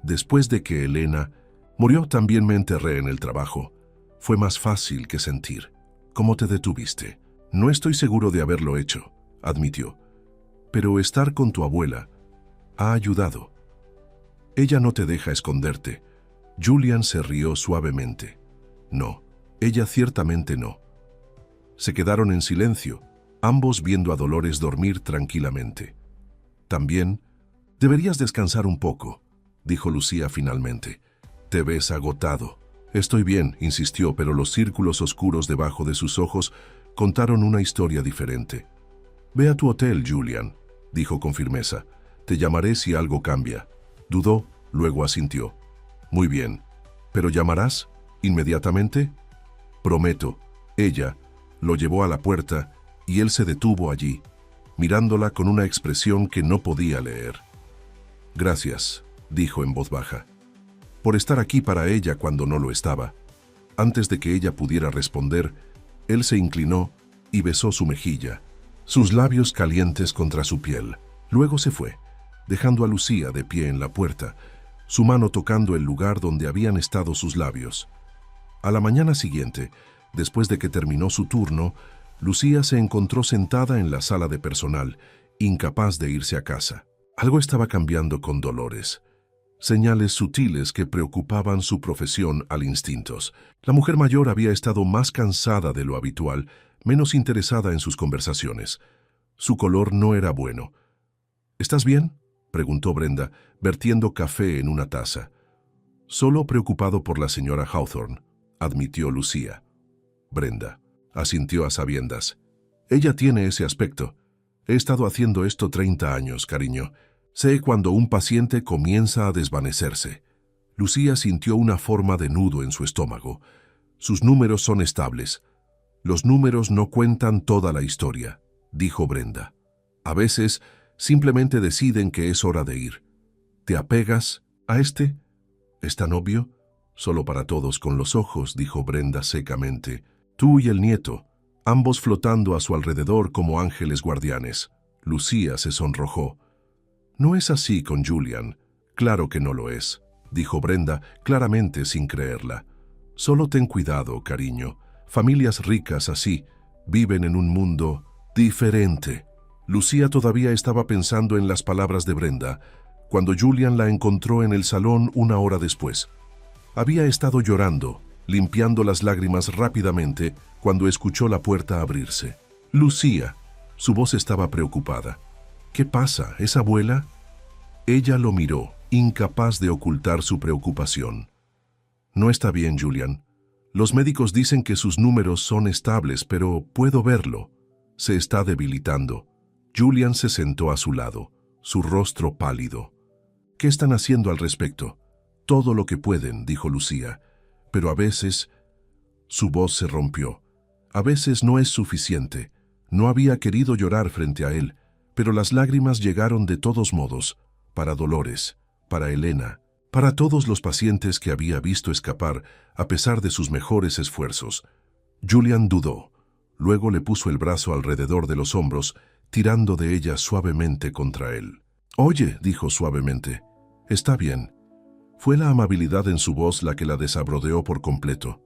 «Después de que Elena murió, también me enterré en el trabajo. Fue más fácil que sentir». «¿Cómo te detuviste?» «No estoy seguro de haberlo hecho», admitió. «Pero estar con tu abuela ha ayudado. Ella no te deja esconderte». Julian se rió suavemente. «No, ella ciertamente no». Se quedaron en silencio, ambos viendo a Dolores dormir tranquilamente. «También deberías descansar un poco», dijo Lucía finalmente. «Te ves agotado». «Estoy bien», insistió, pero los círculos oscuros debajo de sus ojos contaron una historia diferente. «Ve a tu hotel, Julian», dijo con firmeza. «Te llamaré si algo cambia». Dudó, luego asintió. «Muy bien. ¿Pero llamarás inmediatamente?» «Prometo». Ella lo llevó a la puerta y él se detuvo allí, mirándola con una expresión que no podía leer. «Gracias», dijo en voz baja, «por estar aquí para ella cuando no lo estaba». Antes de que ella pudiera responder, él se inclinó y besó su mejilla, sus labios calientes contra su piel. Luego se fue, dejando a Lucía de pie en la puerta, su mano tocando el lugar donde habían estado sus labios. A la mañana siguiente, después de que terminó su turno, Lucía se encontró sentada en la sala de personal, incapaz de irse a casa. Algo estaba cambiando con Dolores. Señales sutiles que preocupaban su profesión al instintos. La mujer mayor había estado más cansada de lo habitual, menos interesada en sus conversaciones. Su color no era bueno. ¿Estás bien?, preguntó Brenda, vertiendo café en una taza. Solo preocupado por la señora Hawthorne, admitió Lucía. Brenda asintió a sabiendas. Ella tiene ese aspecto. He estado haciendo esto 30 años, cariño. Sé cuando un paciente comienza a desvanecerse. Lucía sintió una forma de nudo en su estómago. Sus números son estables. Los números no cuentan toda la historia, dijo Brenda. A veces simplemente deciden que es hora de ir. ¿Te apegas a este? ¿Es tan obvio? Solo para todos con los ojos, dijo Brenda secamente. Tú y el nieto, ambos flotando a su alrededor como ángeles guardianes. Lucía se sonrojó. No es así con Julian. Claro que no lo es, dijo Brenda, claramente sin creerla. Solo ten cuidado, cariño. Familias ricas así viven en un mundo diferente. Lucía todavía estaba pensando en las palabras de Brenda cuando Julian la encontró en el salón una hora después. Había estado llorando, limpiando las lágrimas rápidamente cuando escuchó la puerta abrirse. Lucía. Su voz estaba preocupada. ¿Qué pasa? ¿Es abuela? Ella lo miró, incapaz de ocultar su preocupación. No está bien, Julian. Los médicos dicen que sus números son estables, pero puedo verlo. Se está debilitando. Julian se sentó a su lado, su rostro pálido. ¿Qué están haciendo al respecto? Todo lo que pueden, dijo Lucía. Pero a veces... Su voz se rompió. A veces no es suficiente. No había querido llorar frente a él, pero las lágrimas llegaron de todos modos, para Dolores, para Elena, para todos los pacientes que había visto escapar a pesar de sus mejores esfuerzos. Julian dudó. Luego le puso el brazo alrededor de los hombros, tirando de ella suavemente contra él. «Oye», dijo suavemente, «está bien». Fue la amabilidad en su voz la que la desabrodeó por completo.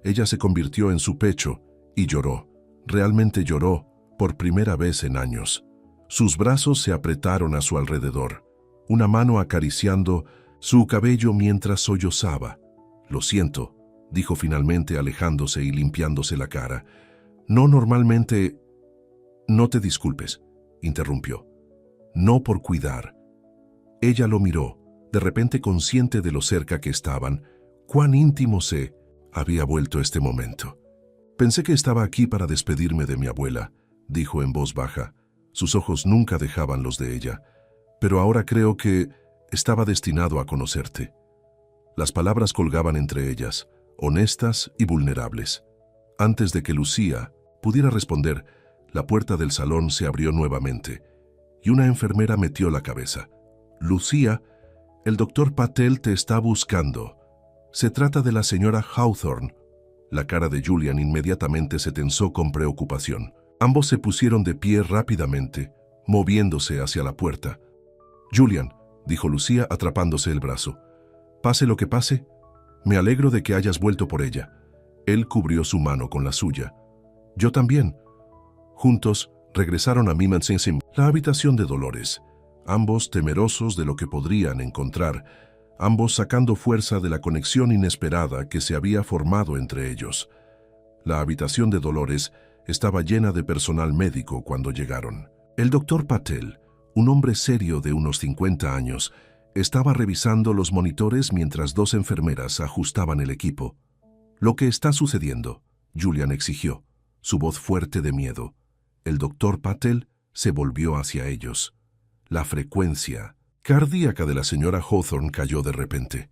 Ella se convirtió en su pecho y lloró. Realmente lloró, por primera vez en años. Sus brazos se apretaron a su alrededor, una mano acariciando su cabello mientras sollozaba. «Lo siento», dijo finalmente alejándose y limpiándose la cara. «No normalmente...» «No te disculpes», interrumpió. «No por cuidar». Ella lo miró, de repente consciente de lo cerca que estaban. Cuán íntimo se había vuelto este momento. «Pensé que estaba aquí para despedirme de mi abuela», dijo en voz baja. Sus ojos nunca dejaban los de ella. «Pero ahora creo que estaba destinado a conocerte». Las palabras colgaban entre ellas, honestas y vulnerables. Antes de que Lucía pudiera responder, la puerta del salón se abrió nuevamente y una enfermera metió la cabeza. «Lucía, el doctor Patel te está buscando. Se trata de la señora Hawthorne». La cara de Julian inmediatamente se tensó con preocupación. Ambos se pusieron de pie rápidamente, moviéndose hacia la puerta. «Julian», dijo Lucía atrapándose el brazo, «pase lo que pase, me alegro de que hayas vuelto por ella». Él cubrió su mano con la suya. «Yo también». Juntos regresaron a Mimmensinsim, la habitación de Dolores, ambos temerosos de lo que podrían encontrar, ambos sacando fuerza de la conexión inesperada que se había formado entre ellos. La habitación de Dolores estaba llena de personal médico cuando llegaron. El doctor Patel, un hombre serio de unos 50 años, estaba revisando los monitores mientras dos enfermeras ajustaban el equipo. «¿Lo que está sucediendo?», Julian exigió, su voz fuerte de miedo. El doctor Patel se volvió hacia ellos. La frecuencia cardíaca de la señora Hawthorne cayó de repente.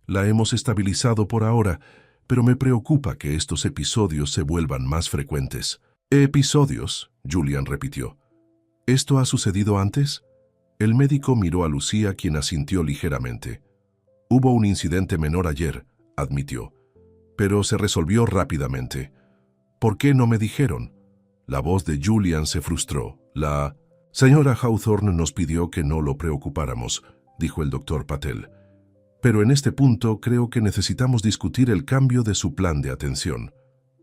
«La hemos estabilizado por ahora, pero me preocupa que estos episodios se vuelvan más frecuentes». «¿Episodios?», Julian repitió. «¿Esto ha sucedido antes?». El médico miró a Lucía, quien asintió ligeramente. «Hubo un incidente menor ayer», admitió, «pero se resolvió rápidamente». «¿Por qué no me dijeron?». La voz de Julian se frustró. «La señora Hawthorne nos pidió que no lo preocupáramos», dijo el doctor Patel. «Pero en este punto creo que necesitamos discutir el cambio de su plan de atención».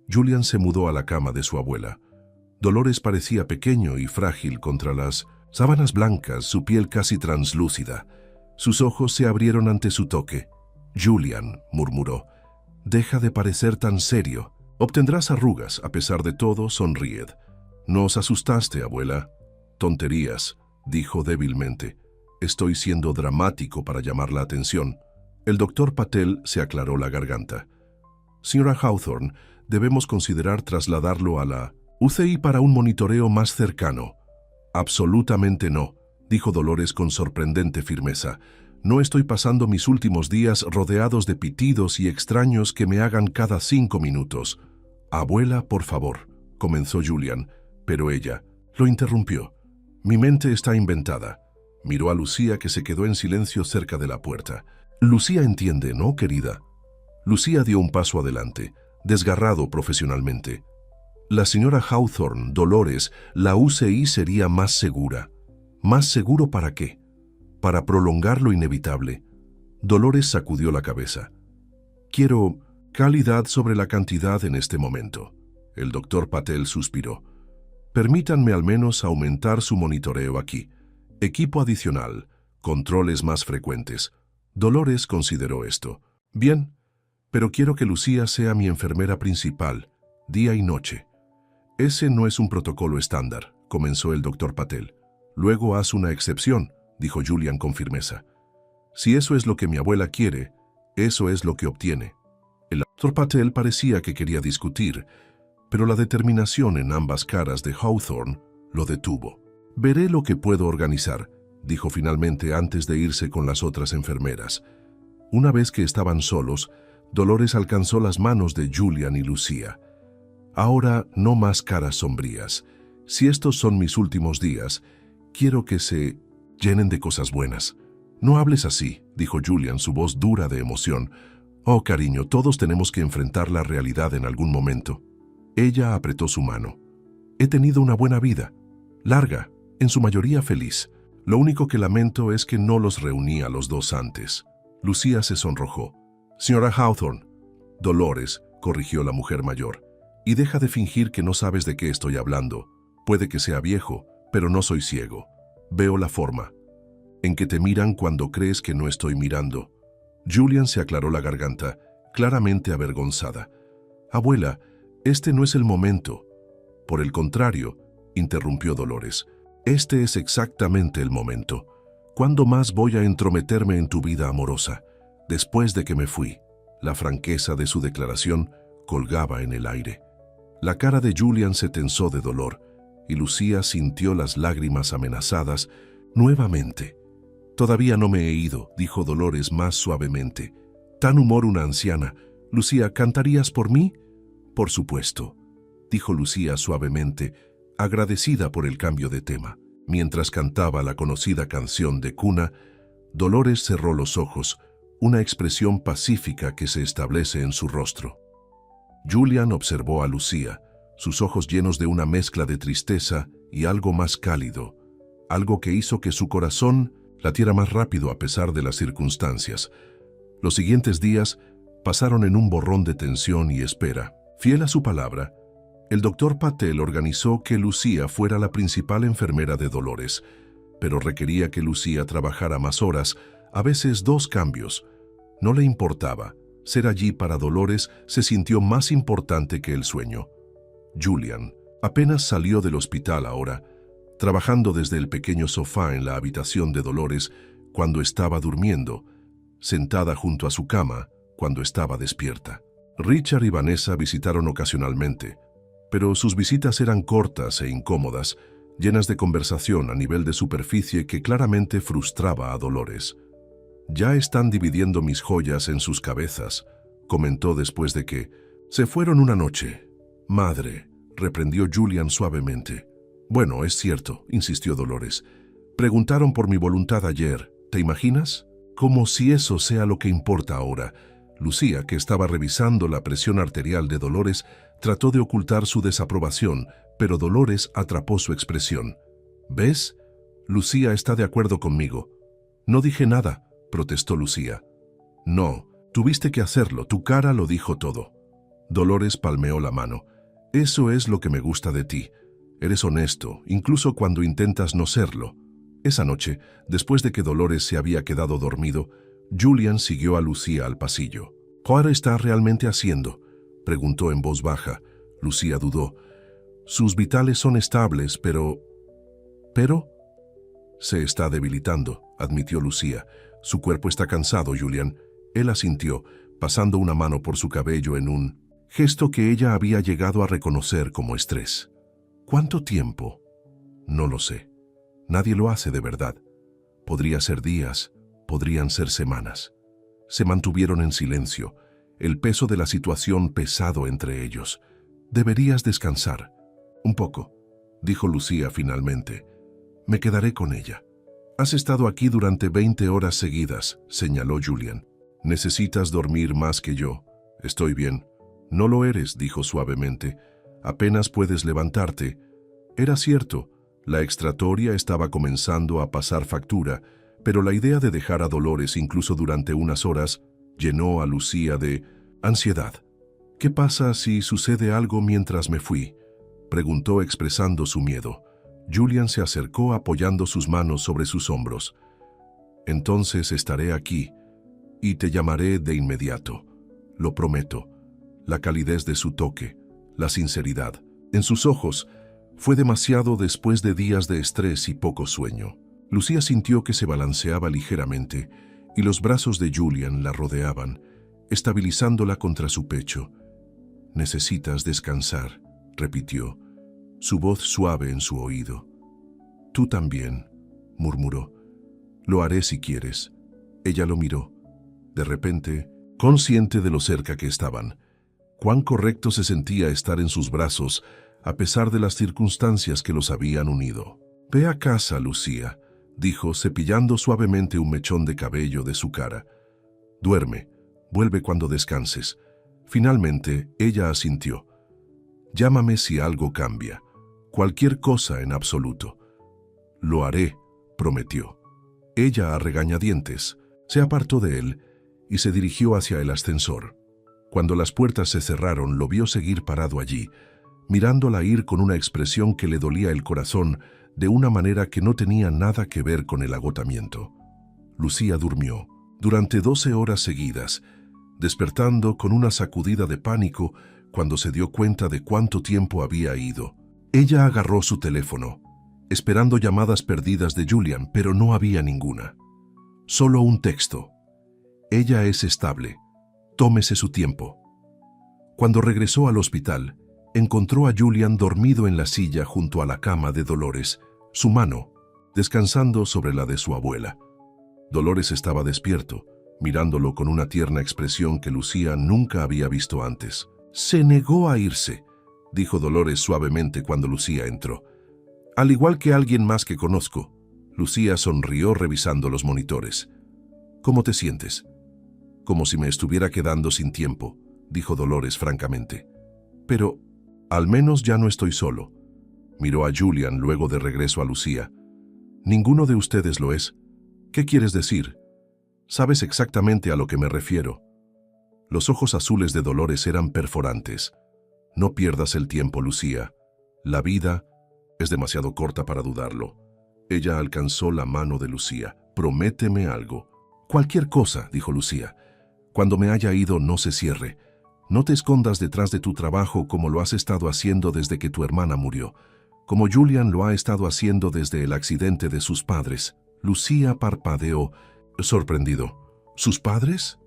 Julian se mudó a la cama de su abuela. Dolores parecía pequeño y frágil contra las sábanas blancas, su piel casi translúcida. Sus ojos se abrieron ante su toque. «Julian», murmuró, «deja de parecer tan serio. Obtendrás arrugas, a pesar de todo, sonríed». «¿No os asustaste, abuela?» «Tonterías», dijo débilmente. «Estoy siendo dramático para llamar la atención». El doctor Patel se aclaró la garganta. «Señora Hawthorne, debemos considerar trasladarlo a la UCI para un monitoreo más cercano». «Absolutamente no», dijo Dolores con sorprendente firmeza. «No estoy pasando mis últimos días rodeados de pitidos y extraños que me hagan cada 5 minutos». «Abuela, por favor», comenzó Julian, pero ella lo interrumpió. «Mi mente está inventada». Miró a Lucía, que se quedó en silencio cerca de la puerta. «Lucía entiende, ¿no, querida?» Lucía dio un paso adelante, desgarrado profesionalmente. «La señora Hawthorne, Dolores, la UCI sería más segura». «¿Más seguro para qué?» «Para prolongar lo inevitable». Dolores sacudió la cabeza. «Quiero calidad sobre la cantidad en este momento». El doctor Patel suspiró. «Permítanme al menos aumentar su monitoreo aquí. Equipo adicional, controles más frecuentes». Dolores consideró esto. «Bien, pero quiero que Lucía sea mi enfermera principal, día y noche». «Ese no es un protocolo estándar», comenzó el doctor Patel. «Luego haz una excepción», dijo Julian con firmeza. «Si eso es lo que mi abuela quiere, eso es lo que obtiene». El doctor Patel parecía que quería discutir, pero la determinación en ambas caras de Hawthorne lo detuvo. «Veré lo que puedo organizar», dijo finalmente antes de irse con las otras enfermeras. Una vez que estaban solos, Dolores alcanzó las manos de Julian y Lucía. «Ahora no más caras sombrías. Si estos son mis últimos días, quiero que se llenen de cosas buenas». «No hables así», dijo Julian, su voz dura de emoción. «Oh, cariño, todos tenemos que enfrentar la realidad en algún momento». Ella apretó su mano. «He tenido una buena vida, larga, en su mayoría feliz. Lo único que lamento es que no los reuní a los dos antes». Lucía se sonrojó. «Señora Hawthorne». «Dolores», corrigió la mujer mayor. «Y deja de fingir que no sabes de qué estoy hablando. Puede que sea viejo, pero no soy ciego. Veo la forma en que te miran cuando crees que no estoy mirando». Julian se aclaró la garganta, claramente avergonzada. «Abuela, este no es el momento». «Por el contrario», interrumpió Dolores, «este es exactamente el momento. ¿Cuándo más voy a entrometerme en tu vida amorosa? Después de que me fui». La franqueza de su declaración colgaba en el aire. La cara de Julian se tensó de dolor, y Lucía sintió las lágrimas amenazadas nuevamente. «Todavía no me he ido», dijo Dolores más suavemente. «Tan humor una anciana. Lucía, ¿cantarías por mí?» «Por supuesto», dijo Lucía suavemente, agradecida por el cambio de tema. Mientras cantaba la conocida canción de cuna, Dolores cerró los ojos, una expresión pacífica que se establece en su rostro. Julian observó a Lucía, sus ojos llenos de una mezcla de tristeza y algo más cálido, algo que hizo que su corazón latiera más rápido a pesar de las circunstancias. Los siguientes días pasaron en un borrón de tensión y espera. Fiel a su palabra, el doctor Patel organizó que Lucía fuera la principal enfermera de Dolores, pero requería que Lucía trabajara más horas, a veces 2 cambios. No le importaba. Ser allí para Dolores se sintió más importante que el sueño. Julian apenas salió del hospital ahora, trabajando desde el pequeño sofá en la habitación de Dolores cuando estaba durmiendo, sentada junto a su cama cuando estaba despierta. Richard y Vanessa visitaron ocasionalmente, pero sus visitas eran cortas e incómodas, llenas de conversación a nivel de superficie que claramente frustraba a Dolores. «Ya están dividiendo mis joyas en sus cabezas», comentó después de que «se fueron una noche». «Madre», reprendió Julian suavemente. «Bueno, es cierto», insistió Dolores. «Preguntaron por mi voluntad ayer, ¿te imaginas? Como si eso sea lo que importa ahora». Lucía, que estaba revisando la presión arterial de Dolores, trató de ocultar su desaprobación, pero Dolores atrapó su expresión. «¿Ves? Lucía está de acuerdo conmigo». «No dije nada», protestó Lucía. «No, tuviste que hacerlo, tu cara lo dijo todo». Dolores palmeó la mano. «Eso es lo que me gusta de ti. Eres honesto, incluso cuando intentas no serlo. Esa noche, después de que Dolores se había quedado dormido, Julian siguió a Lucía al pasillo. ¿Qué está realmente haciendo?, preguntó en voz baja. Lucía dudó. Sus vitales son estables, pero... ¿Pero? Se está debilitando, admitió Lucía. Su cuerpo está cansado, Julian. Él asintió, pasando una mano por su cabello en un gesto que ella había llegado a reconocer como estrés. ¿Cuánto tiempo? No lo sé. Nadie lo hace de verdad. Podría ser días, podrían ser semanas. Se mantuvieron en silencio, el peso de la situación pesado entre ellos. Deberías descansar. Un poco, dijo Lucía finalmente. Me quedaré con ella. Has estado aquí durante 20 horas seguidas, señaló Julian. Necesitas dormir más que yo. Estoy bien. No lo eres, dijo suavemente. Apenas puedes levantarte. Era cierto, la extratoria estaba comenzando a pasar factura, pero la idea de dejar a Dolores incluso durante unas horas llenó a Lucía de ansiedad. ¿Qué pasa si sucede algo mientras me fui?, preguntó expresando su miedo. Julian se acercó apoyando sus manos sobre sus hombros. Entonces estaré aquí y te llamaré de inmediato. Lo prometo. La calidez de su toque, la sinceridad. En sus ojos, fue demasiado después de días de estrés y poco sueño. Lucía sintió que se balanceaba ligeramente y los brazos de Julian la rodeaban, estabilizándola contra su pecho. Necesitas descansar, repitió, su voz suave en su oído. Tú también, murmuró. Lo haré si quieres. Ella lo miró. De repente, consciente de lo cerca que estaban, cuán correcto se sentía estar en sus brazos a pesar de las circunstancias que los habían unido. Ve a casa, Lucía, dijo, cepillando suavemente un mechón de cabello de su cara. Duerme, vuelve cuando descanses. Finalmente, ella asintió. Llámame si algo cambia, cualquier cosa en absoluto. Lo haré, prometió. Ella, a regañadientes, se apartó de él y se dirigió hacia el ascensor. Cuando las puertas se cerraron, lo vio seguir parado allí, mirándola ir con una expresión que le dolía el corazón de una manera que no tenía nada que ver con el agotamiento. Lucía durmió durante 12 horas seguidas, despertando con una sacudida de pánico cuando se dio cuenta de cuánto tiempo había ido. Ella agarró su teléfono, esperando llamadas perdidas de Julian, pero no había ninguna. Solo un texto. Ella es estable. Tómese su tiempo. Cuando regresó al hospital, encontró a Julian dormido en la silla junto a la cama de Dolores, su mano descansando sobre la de su abuela. Dolores estaba despierto, mirándolo con una tierna expresión que Lucía nunca había visto antes. Se negó a irse, dijo Dolores suavemente cuando Lucía entró. Al igual que alguien más que conozco. Lucía sonrió revisando los monitores. ¿Cómo te sientes? Como si me estuviera quedando sin tiempo, dijo Dolores francamente. Pero, al menos ya no estoy solo. Miró a Julian luego de regreso a Lucía. Ninguno de ustedes lo es. ¿Qué quieres decir? Sabes exactamente a lo que me refiero. Los ojos azules de Dolores eran perforantes. No pierdas el tiempo, Lucía. La vida es demasiado corta para dudarlo. Ella alcanzó la mano de Lucía. Prométeme algo. Cualquier cosa, dijo Lucía. Cuando me haya ido, no se cierre. No te escondas detrás de tu trabajo como lo has estado haciendo desde que tu hermana murió, como Julian lo ha estado haciendo desde el accidente de sus padres. Lucía parpadeó, sorprendido. ¿Sus padres?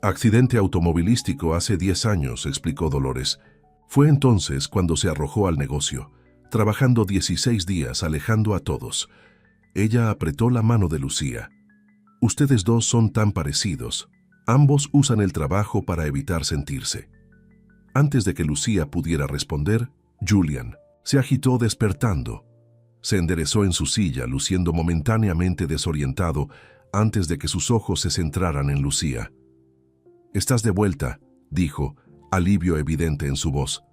Accidente automovilístico hace 10 años, explicó Dolores. Fue entonces cuando se arrojó al negocio, trabajando 16 días, alejando a todos. Ella apretó la mano de Lucía. Ustedes dos son tan parecidos. Ambos usan el trabajo para evitar sentirse. Antes de que Lucía pudiera responder, Julian se agitó despertando. Se enderezó en su silla, luciendo momentáneamente desorientado antes de que sus ojos se centraran en Lucía. «Estás de vuelta», dijo, alivio evidente en su voz.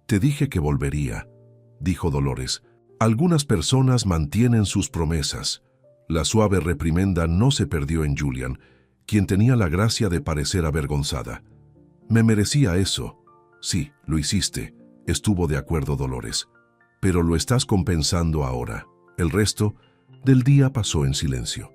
«Te dije que volvería», dijo Dolores. «Algunas personas mantienen sus promesas». La suave reprimenda no se perdió en Julian, quien tenía la gracia de parecer avergonzada. «Me merecía eso». «Sí, lo hiciste», estuvo de acuerdo Dolores. pero lo estás compensando ahora. El resto del día pasó en silencio.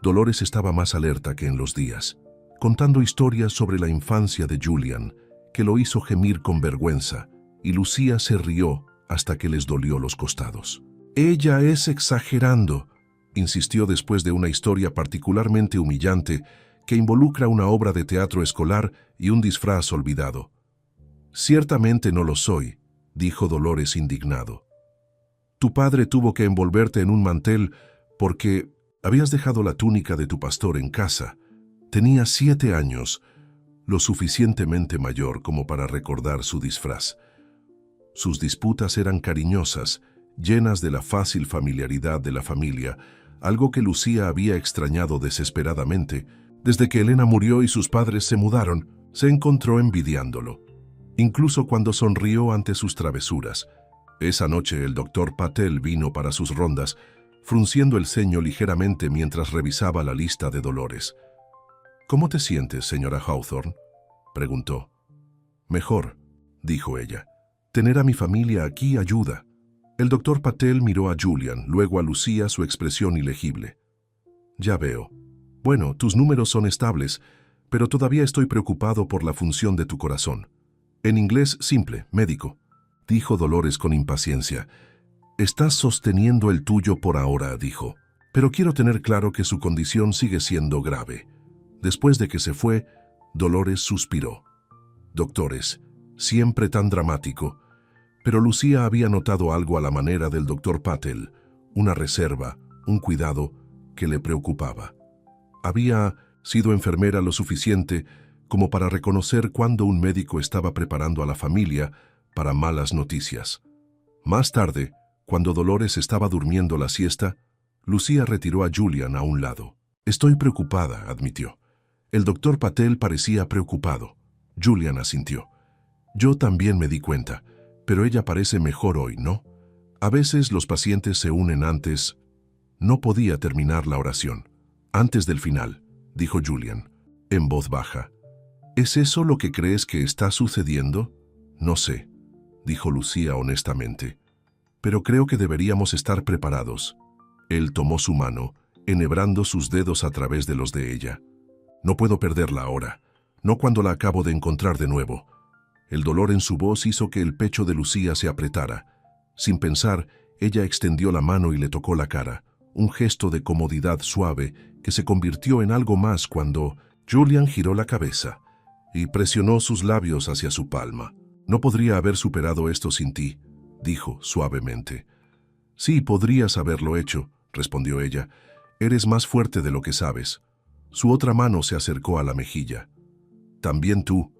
Dolores estaba más alerta que en los días, contando historias sobre la infancia de Julian, que lo hizo gemir con vergüenza, y Lucía se rió hasta que les dolió los costados. «Ella es exagerando», insistió después de una historia particularmente humillante que involucra una obra de teatro escolar y un disfraz olvidado. «Ciertamente no lo soy», dijo Dolores indignado. «Tu padre tuvo que envolverte en un mantel porque habías dejado la túnica de tu pastor en casa. Tenía 7 años, lo suficientemente mayor como para recordar su disfraz. Sus disputas eran cariñosas, llenas de la fácil familiaridad de la familia, algo que Lucía había extrañado desesperadamente. Desde que Elena murió y sus padres se mudaron, se encontró envidiándolo, incluso cuando sonrió ante sus travesuras. Esa noche el doctor Patel vino para sus rondas, frunciendo el ceño ligeramente mientras revisaba la lista de Dolores. «¿Cómo te sientes, señora Hawthorne?», preguntó. «Mejor», dijo ella. «Tener a mi familia aquí ayuda». El doctor Patel miró a Julian, luego a Lucía, su expresión ilegible. «Ya veo. Bueno, tus números son estables, pero todavía estoy preocupado por la función de tu corazón. En inglés simple, médico», dijo Dolores con impaciencia. «Estás sosteniendo el tuyo por ahora», dijo, «pero quiero tener claro que su condición sigue siendo grave». Después de que se fue, Dolores suspiró. «Doctores, siempre tan dramático». Pero Lucía había notado algo a la manera del doctor Patel, una reserva, un cuidado que le preocupaba. Había sido enfermera lo suficiente como para reconocer cuando un médico estaba preparando a la familia para malas noticias. Más tarde, cuando Dolores estaba durmiendo la siesta, Lucía retiró a Julian a un lado. «Estoy preocupada», admitió. El doctor Patel parecía preocupado. Julian asintió. «Yo también me di cuenta, pero ella parece mejor hoy, ¿no? A veces los pacientes se unen antes». No podía terminar la oración. «Antes del final», dijo Julian, en voz baja. «¿Es eso lo que crees que está sucediendo?» «No sé», dijo Lucía honestamente. «Pero creo que deberíamos estar preparados». Él tomó su mano, enhebrando sus dedos a través de los de ella. «No puedo perderla ahora, no cuando la acabo de encontrar de nuevo». El dolor en su voz hizo que el pecho de Lucía se apretara. Sin pensar, ella extendió la mano y le tocó la cara, un gesto de comodidad suave que se convirtió en algo más cuando Julian giró la cabeza y presionó sus labios hacia su palma. «No podría haber superado esto sin ti», dijo suavemente. «Sí, podrías haberlo hecho», respondió ella. «Eres más fuerte de lo que sabes». Su otra mano se acercó a la mejilla. «También tú».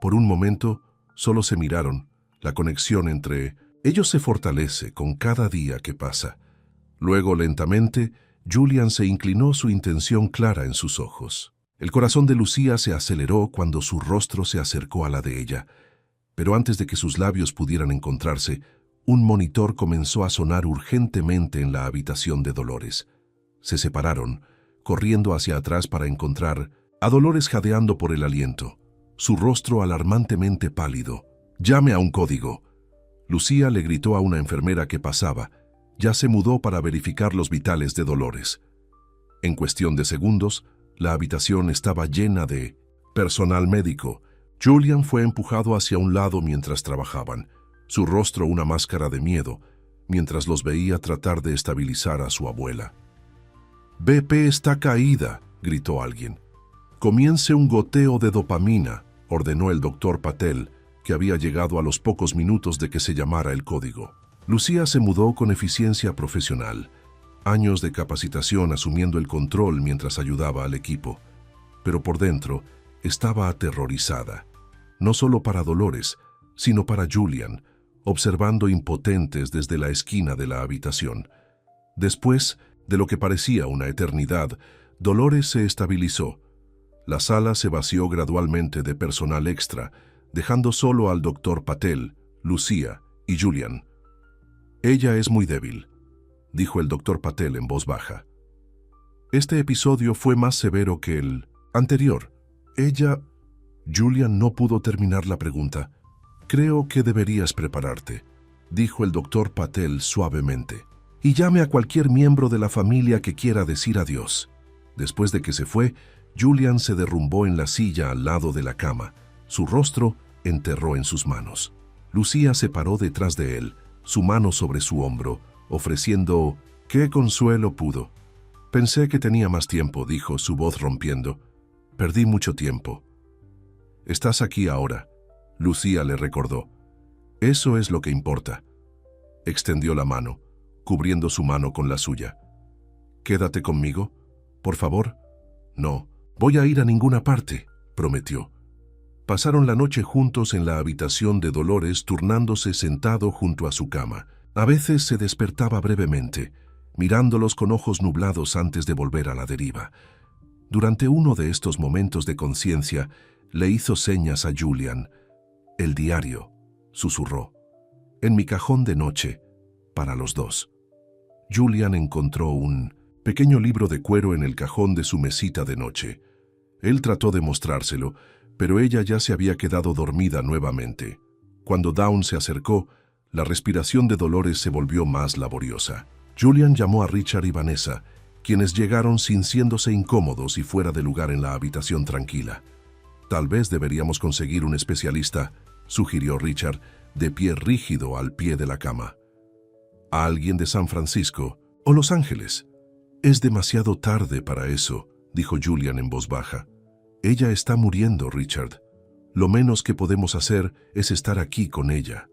Por un momento, solo se miraron. La conexión entre ellos se fortalece con cada día que pasa. Luego, lentamente, Julian se inclinó, su intención clara en sus ojos. El corazón de Lucía se aceleró cuando su rostro se acercó a la de ella. Pero antes de que sus labios pudieran encontrarse, un monitor comenzó a sonar urgentemente en la habitación de Dolores. Se separaron, corriendo hacia atrás para encontrar a Dolores jadeando por el aliento, su rostro alarmantemente pálido. «Llame a un código». Lucía le gritó a una enfermera que pasaba. Ya se mudó para verificar los vitales de Dolores. En cuestión de segundos, la habitación estaba llena de personal médico. Julian fue empujado hacia un lado mientras trabajaban, su rostro una máscara de miedo, mientras los veía tratar de estabilizar a su abuela. «BP está caída», gritó alguien. «Comience un goteo de dopamina», ordenó el doctor Patel, que había llegado a los pocos minutos de que se llamara el código. Lucía se mudó con eficiencia profesional, años de capacitación asumiendo el control mientras ayudaba al equipo. Pero por dentro estaba aterrorizada, no solo para Dolores, sino para Julian, observando impotentes desde la esquina de la habitación. Después de lo que parecía una eternidad, Dolores se estabilizó. La sala se vació gradualmente de personal extra, dejando solo al doctor Patel, Lucía y Julian. «Ella es muy débil», dijo el doctor Patel en voz baja. «Este episodio fue más severo que el anterior. Ella...» Julian no pudo terminar la pregunta. «Creo que deberías prepararte». dijo el doctor Patel suavemente, y llame a cualquier miembro de la familia que quiera decir adiós. Después de que se fue, Julian se derrumbó en la silla al lado de la cama. Su rostro enterró en sus manos. Lucía se paró detrás de él, su mano sobre su hombro, ofreciendo «¡Qué consuelo pudo!». «Pensé que tenía más tiempo», dijo, su voz rompiendo. «Perdí mucho tiempo». «Estás aquí ahora», Lucía le recordó. «Eso es lo que importa». Extendió la mano, cubriendo su mano con la suya. «Quédate conmigo, por favor». «No, voy a ir a ninguna parte», prometió. Pasaron la noche juntos en la habitación de Dolores, turnándose sentado junto a su cama. A veces se despertaba brevemente, mirándolos con ojos nublados antes de volver a la deriva. Durante uno de estos momentos de conciencia, le hizo señas a Julian. «El diario», susurró. «En mi cajón de noche, para los dos». Julian encontró un pequeño libro de cuero en el cajón de su mesita de noche. Él trató de mostrárselo, pero ella ya se había quedado dormida nuevamente. Cuando Dawn se acercó, la respiración de Dolores se volvió más laboriosa. Julian llamó a Richard y Vanessa, quienes llegaron sintiéndose incómodos y fuera de lugar en la habitación tranquila. «Tal vez deberíamos conseguir un especialista», sugirió Richard, de pie rígido al pie de la cama. «¿A alguien de San Francisco o Los Ángeles?» «Es demasiado tarde para eso», dijo Julian en voz baja. «Ella está muriendo, Richard. Lo menos que podemos hacer es estar aquí con ella».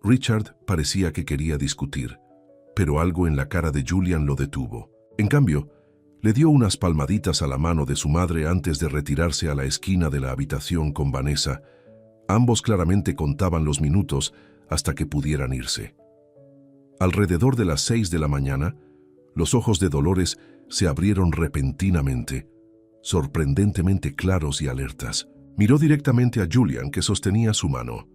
Richard parecía que quería discutir, pero algo en la cara de Julian lo detuvo. En cambio, le dio unas palmaditas a la mano de su madre antes de retirarse a la esquina de la habitación con Vanessa. Ambos claramente contaban los minutos hasta que pudieran irse. Alrededor de las 6 de la mañana, los ojos de Dolores se abrieron repentinamente, sorprendentemente claros y alertas. Miró directamente a Julian, que sostenía su mano.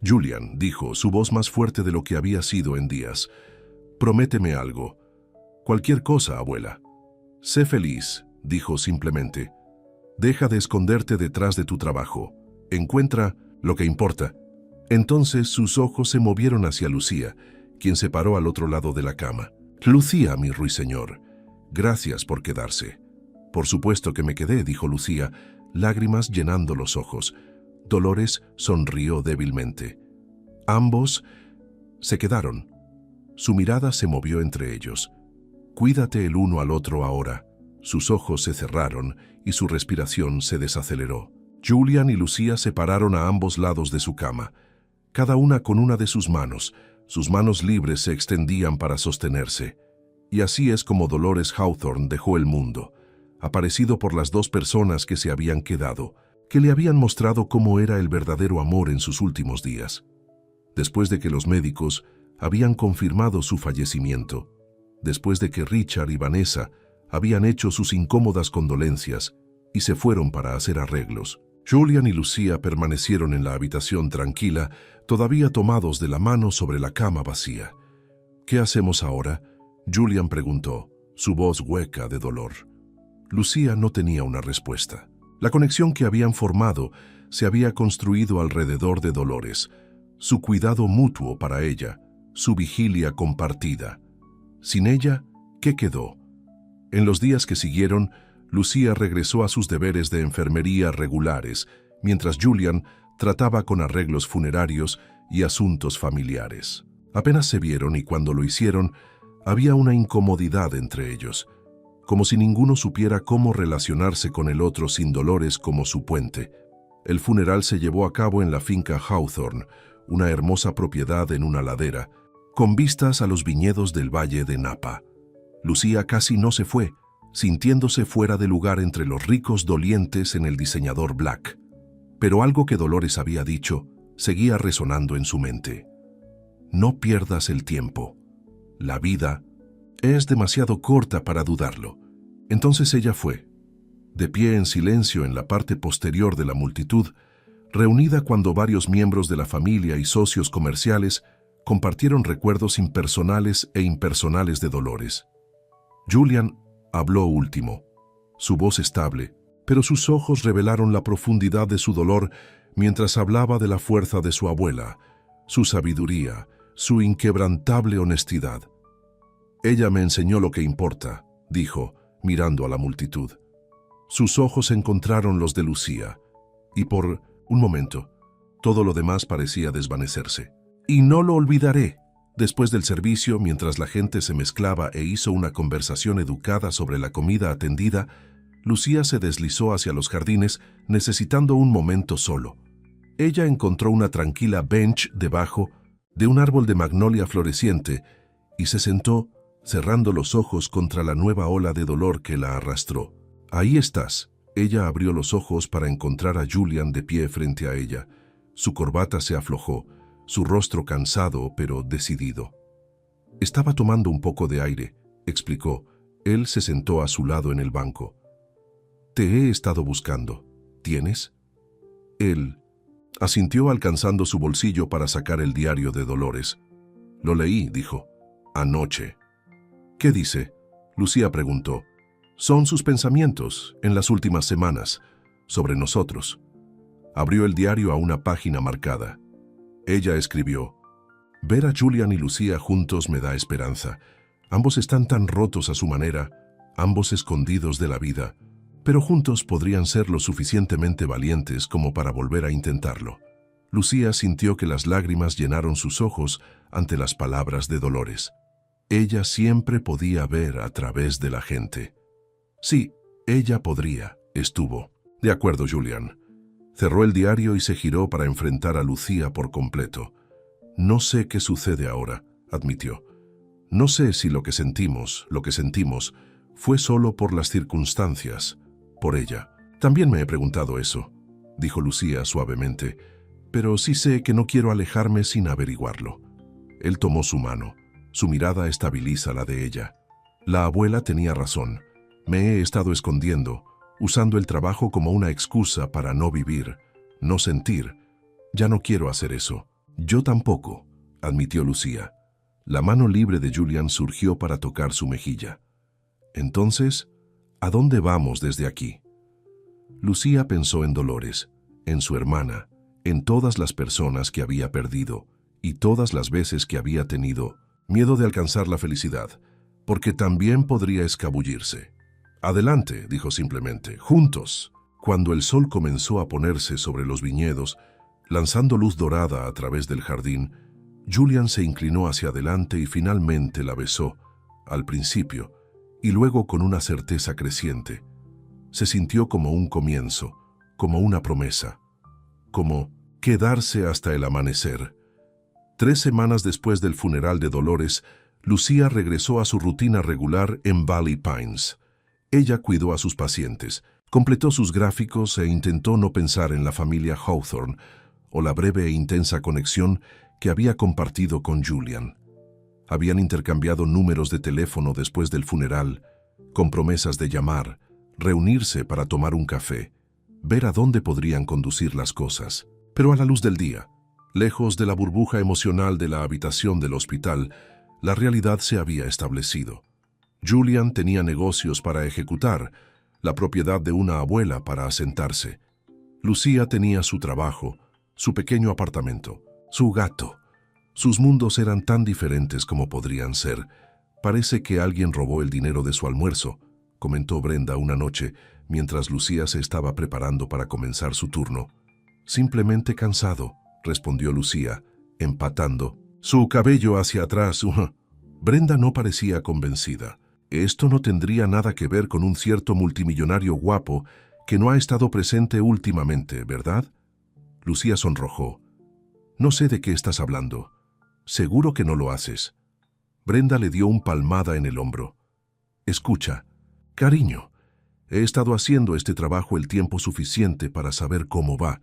«Julian», dijo, su voz más fuerte de lo que había sido en días, «prométeme algo. Cualquier cosa, abuela». «Sé feliz», dijo simplemente. «Deja de esconderte detrás de tu trabajo. Encuentra lo que importa». Entonces sus ojos se movieron hacia Lucía, quien se paró al otro lado de la cama. «Lucía, mi ruiseñor, gracias por quedarse». «Por supuesto que me quedé», dijo Lucía, lágrimas llenando los ojos. Dolores sonrió débilmente. Ambos se quedaron. Su mirada se movió entre ellos. «Cuídate el uno al otro ahora». Sus ojos se cerraron y su respiración se desaceleró. Julian y Lucía se pararon a ambos lados de su cama, cada una con una de sus manos. Sus manos libres se extendían para sostenerse. Y así es como Dolores Hawthorne dejó el mundo, aparecido por las dos personas que se habían quedado, que le habían mostrado cómo era el verdadero amor en sus últimos días. Después de que los médicos habían confirmado su fallecimiento, después de que Richard y Vanessa habían hecho sus incómodas condolencias y se fueron para hacer arreglos, Julian y Lucía permanecieron en la habitación tranquila, todavía tomados de la mano sobre la cama vacía. «¿Qué hacemos ahora?», Julian preguntó, su voz hueca de dolor. Lucía no tenía una respuesta. La conexión que habían formado se había construido alrededor de Dolores, su cuidado mutuo para ella, su vigilia compartida. Sin ella, ¿qué quedó? En los días que siguieron, Lucía regresó a sus deberes de enfermería regulares, mientras Julian trataba con arreglos funerarios y asuntos familiares. Apenas se vieron y cuando lo hicieron, había una incomodidad entre ellos, como si ninguno supiera cómo relacionarse con el otro sin Dolores como su puente. El funeral se llevó a cabo en la finca Hawthorne, una hermosa propiedad en una ladera, con vistas a los viñedos del Valle de Napa. Lucía casi no se fue, sintiéndose fuera de lugar entre los ricos dolientes en el diseñador Black. Pero algo que Dolores había dicho seguía resonando en su mente. «No pierdas el tiempo. La vida es demasiado corta para dudarlo». Entonces ella fue, de pie en silencio en la parte posterior de la multitud, reunida cuando varios miembros de la familia y socios comerciales compartieron recuerdos impersonales e impersonales de Dolores. Julian habló último, su voz estable, pero sus ojos revelaron la profundidad de su dolor mientras hablaba de la fuerza de su abuela, su sabiduría, su inquebrantable honestidad. Ella me enseñó lo que importa, dijo, mirando a la multitud. Sus ojos encontraron los de Lucía, y por un momento, todo lo demás parecía desvanecerse. Y no lo olvidaré. Después del servicio, mientras la gente se mezclaba e hizo una conversación educada sobre la comida atendida, Lucía se deslizó hacia los jardines, necesitando un momento solo. Ella encontró una tranquila bench debajo de un árbol de magnolia floreciente y se sentó, cerrando los ojos contra la nueva ola de dolor que la arrastró. «Ahí estás». Ella abrió los ojos para encontrar a Julian de pie frente a ella. Su corbata se aflojó, su rostro cansado pero decidido. «Estaba tomando un poco de aire», explicó. Él se sentó a su lado en el banco. «Te he estado buscando. ¿Tienes?» Él asintió alcanzando su bolsillo para sacar el diario de Dolores. «Lo leí», dijo. «Anoche». «¿Qué dice?», Lucía preguntó. «Son sus pensamientos, en las últimas semanas, sobre nosotros». Abrió el diario a una página marcada. Ella escribió: «Ver a Julian y Lucía juntos me da esperanza. Ambos están tan rotos a su manera, ambos escondidos de la vida, pero juntos podrían ser lo suficientemente valientes como para volver a intentarlo». Lucía sintió que las lágrimas llenaron sus ojos ante las palabras de Dolores. Ella siempre podía ver a través de la gente. Sí, ella podría, estuvo. «De acuerdo, Julian». Cerró el diario y se giró para enfrentar a Lucía por completo. «No sé qué sucede ahora», admitió. «No sé si lo que sentimos, fue solo por las circunstancias, por ella. También me he preguntado eso», dijo Lucía suavemente, «pero sí sé que no quiero alejarme sin averiguarlo». Él tomó su mano. Su mirada estabiliza la de ella. «La abuela tenía razón. Me he estado escondiendo, usando el trabajo como una excusa para no vivir, no sentir. Ya no quiero hacer eso». «Yo tampoco», admitió Lucía. La mano libre de Julian surgió para tocar su mejilla. «Entonces, ¿a dónde vamos desde aquí?» Lucía pensó en Dolores, en su hermana, en todas las personas que había perdido y todas las veces que había tenido miedo de alcanzar la felicidad, porque también podría escabullirse. «Adelante», dijo simplemente, «juntos». Cuando el sol comenzó a ponerse sobre los viñedos, lanzando luz dorada a través del jardín, Julian se inclinó hacia adelante y finalmente la besó, al principio, y luego con una certeza creciente. Se sintió como un comienzo, como una promesa, como quedarse hasta el amanecer. 3 semanas después del funeral de Dolores, Lucía regresó a su rutina regular en Valley Pines. Ella cuidó a sus pacientes, completó sus gráficos e intentó no pensar en la familia Hawthorne o la breve e intensa conexión que había compartido con Julian. Habían intercambiado números de teléfono después del funeral, con promesas de llamar, reunirse para tomar un café, ver a dónde podrían conducir las cosas. Pero a la luz del día, lejos de la burbuja emocional de la habitación del hospital, la realidad se había establecido. Julian tenía negocios para ejecutar, la propiedad de una abuela para asentarse. Lucía tenía su trabajo, su pequeño apartamento, su gato. Sus mundos eran tan diferentes como podrían ser. «Parece que alguien robó el dinero de su almuerzo», comentó Brenda una noche, mientras Lucía se estaba preparando para comenzar su turno. «Simplemente cansado», respondió Lucía, empatando su cabello hacia atrás. Brenda no parecía convencida. «Esto no tendría nada que ver con un cierto multimillonario guapo que no ha estado presente últimamente, ¿verdad?» Lucía sonrojó. «No sé de qué estás hablando. Seguro que no lo haces». Brenda le dio un palmada en el hombro. «Escucha, cariño, he estado haciendo este trabajo el tiempo suficiente para saber cómo va.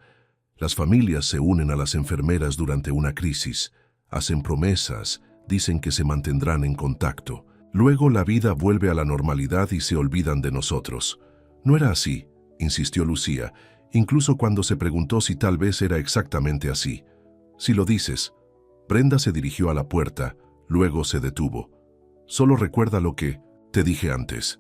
Las familias se unen a las enfermeras durante una crisis, hacen promesas, dicen que se mantendrán en contacto. Luego la vida vuelve a la normalidad y se olvidan de nosotros. No era así», insistió Lucía, incluso cuando se preguntó si tal vez era exactamente así. «Si lo dices». Brenda se dirigió a la puerta, luego se detuvo. «Solo recuerda lo que te dije antes.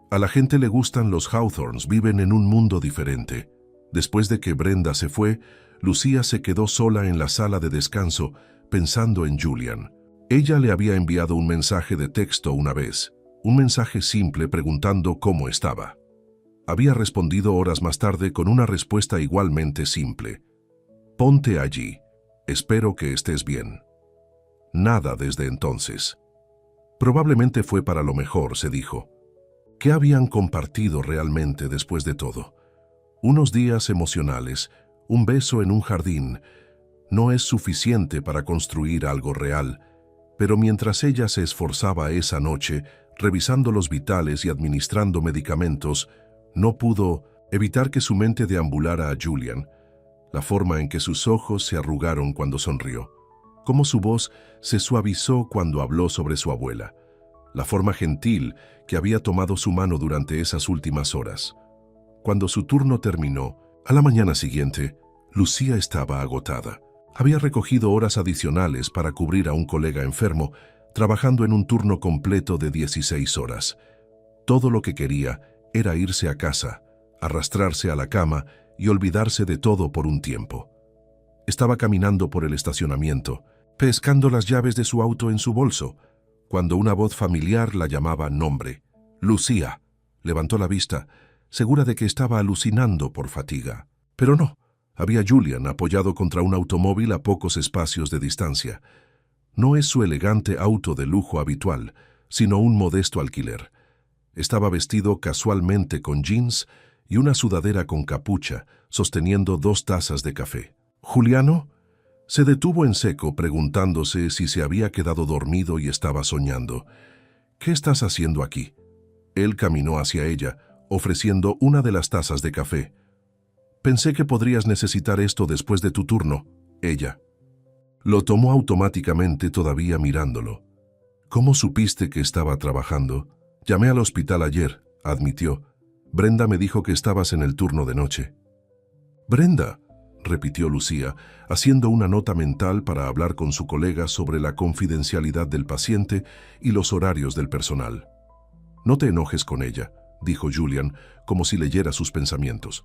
A la gente le gustan los Hawthorns, viven en un mundo diferente». Después de que Brenda se fue, Lucía se quedó sola en la sala de descanso, pensando en Julian. Ella le había enviado un mensaje de texto una vez, un mensaje simple preguntando cómo estaba. Había respondido horas más tarde con una respuesta igualmente simple. «Ponte allí. Espero que estés bien». Nada desde entonces. Probablemente fue para lo mejor, se dijo. ¿Qué habían compartido realmente después de todo? Unos días emocionales, un beso en un jardín, no es suficiente para construir algo real, pero mientras ella se esforzaba esa noche, revisando los vitales y administrando medicamentos, no pudo evitar que su mente deambulara a Julian, la forma en que sus ojos se arrugaron cuando sonrió, cómo su voz se suavizó cuando habló sobre su abuela, la forma gentil que había tomado su mano durante esas últimas horas. Cuando su turno terminó, a la mañana siguiente, Lucía estaba agotada. Había recogido horas adicionales para cubrir a un colega enfermo, trabajando en un turno completo de 16 horas. Todo lo que quería era irse a casa, arrastrarse a la cama y olvidarse de todo por un tiempo. Estaba caminando por el estacionamiento, pescando las llaves de su auto en su bolso, cuando una voz familiar la llamaba nombre. «Lucía». Levantó la vista, segura de que estaba alucinando por fatiga. Pero no. Había Julian apoyado contra un automóvil a pocos espacios de distancia. No es su elegante auto de lujo habitual, sino un modesto alquiler. Estaba vestido casualmente con jeans y una sudadera con capucha, sosteniendo 2 tazas de café. «¿Juliano?» Se detuvo en seco, preguntándose si se había quedado dormido y estaba soñando. «¿Qué estás haciendo aquí?» Él caminó hacia ella, ofreciendo una de las tazas de café. «Pensé que podrías necesitar esto después de tu turno». Ella lo tomó automáticamente, todavía mirándolo. «¿Cómo supiste que estaba trabajando?» «Llamé al hospital ayer», admitió. «Brenda me dijo que estabas en el turno de noche». «¿Brenda?», repitió Lucía, haciendo una nota mental para hablar con su colega sobre la confidencialidad del paciente y los horarios del personal. «No te enojes con ella», dijo Julian, como si leyera sus pensamientos.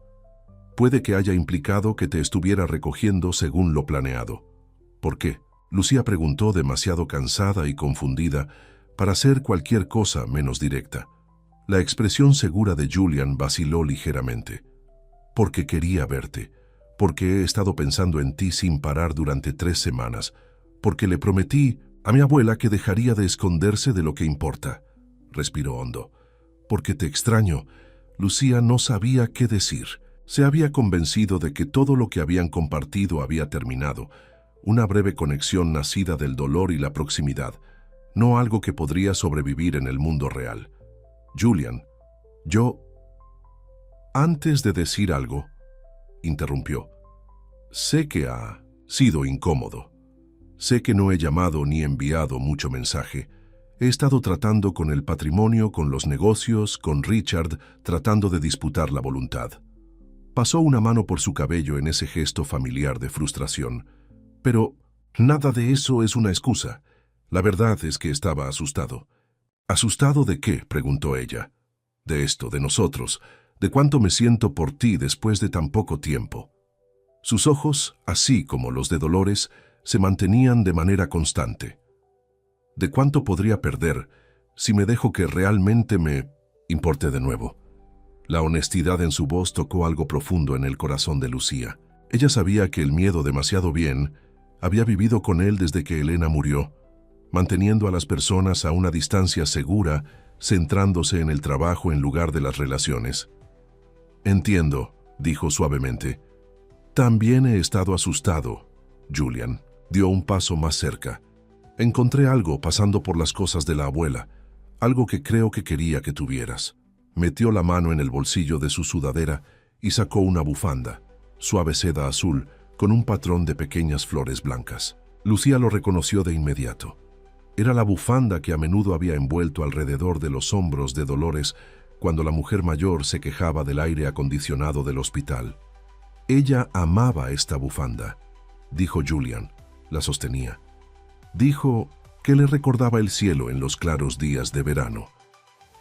«Puede que haya implicado que te estuviera recogiendo según lo planeado». «¿Por qué?», Lucía preguntó, demasiado cansada y confundida para hacer cualquier cosa menos directa. La expresión segura de Julian vaciló ligeramente. «Porque quería verte. Porque he estado pensando en ti sin parar durante 3 semanas. Porque le prometí a mi abuela que dejaría de esconderse de lo que importa». Respiró hondo. «Porque te extraño». Lucía no sabía qué decir. Se había convencido de que todo lo que habían compartido había terminado, una breve conexión nacida del dolor y la proximidad, no algo que podría sobrevivir en el mundo real. «Julian, yo...» Antes de decir algo, interrumpió. «Sé que ha sido incómodo. Sé que no he llamado ni enviado mucho mensaje. He estado tratando con el patrimonio, con los negocios, con Richard, tratando de disputar la voluntad». Pasó una mano por su cabello en ese gesto familiar de frustración. «Pero nada de eso es una excusa. La verdad es que estaba asustado». «¿Asustado de qué?», preguntó ella. «De esto, de nosotros, de cuánto me siento por ti después de tan poco tiempo». Sus ojos, así como los de Dolores, se mantenían de manera constante. «¿De cuánto podría perder si me dejo que realmente me importe de nuevo?» La honestidad en su voz tocó algo profundo en el corazón de Lucía. Ella sabía que el miedo demasiado bien había vivido con él desde que Elena murió, manteniendo a las personas a una distancia segura, centrándose en el trabajo en lugar de las relaciones. «Entiendo», dijo suavemente. «También he estado asustado». Julian dio un paso más cerca. «Encontré algo pasando por las cosas de la abuela, algo que creo que quería que tuvieras». Metió la mano en el bolsillo de su sudadera y sacó una bufanda, suave seda azul, con un patrón de pequeñas flores blancas. Lucía lo reconoció de inmediato. Era la bufanda que a menudo había envuelto alrededor de los hombros de Dolores cuando la mujer mayor se quejaba del aire acondicionado del hospital. «Ella amaba esta bufanda», dijo Julian. La sostenía. Dijo que le recordaba el cielo en los claros días de verano.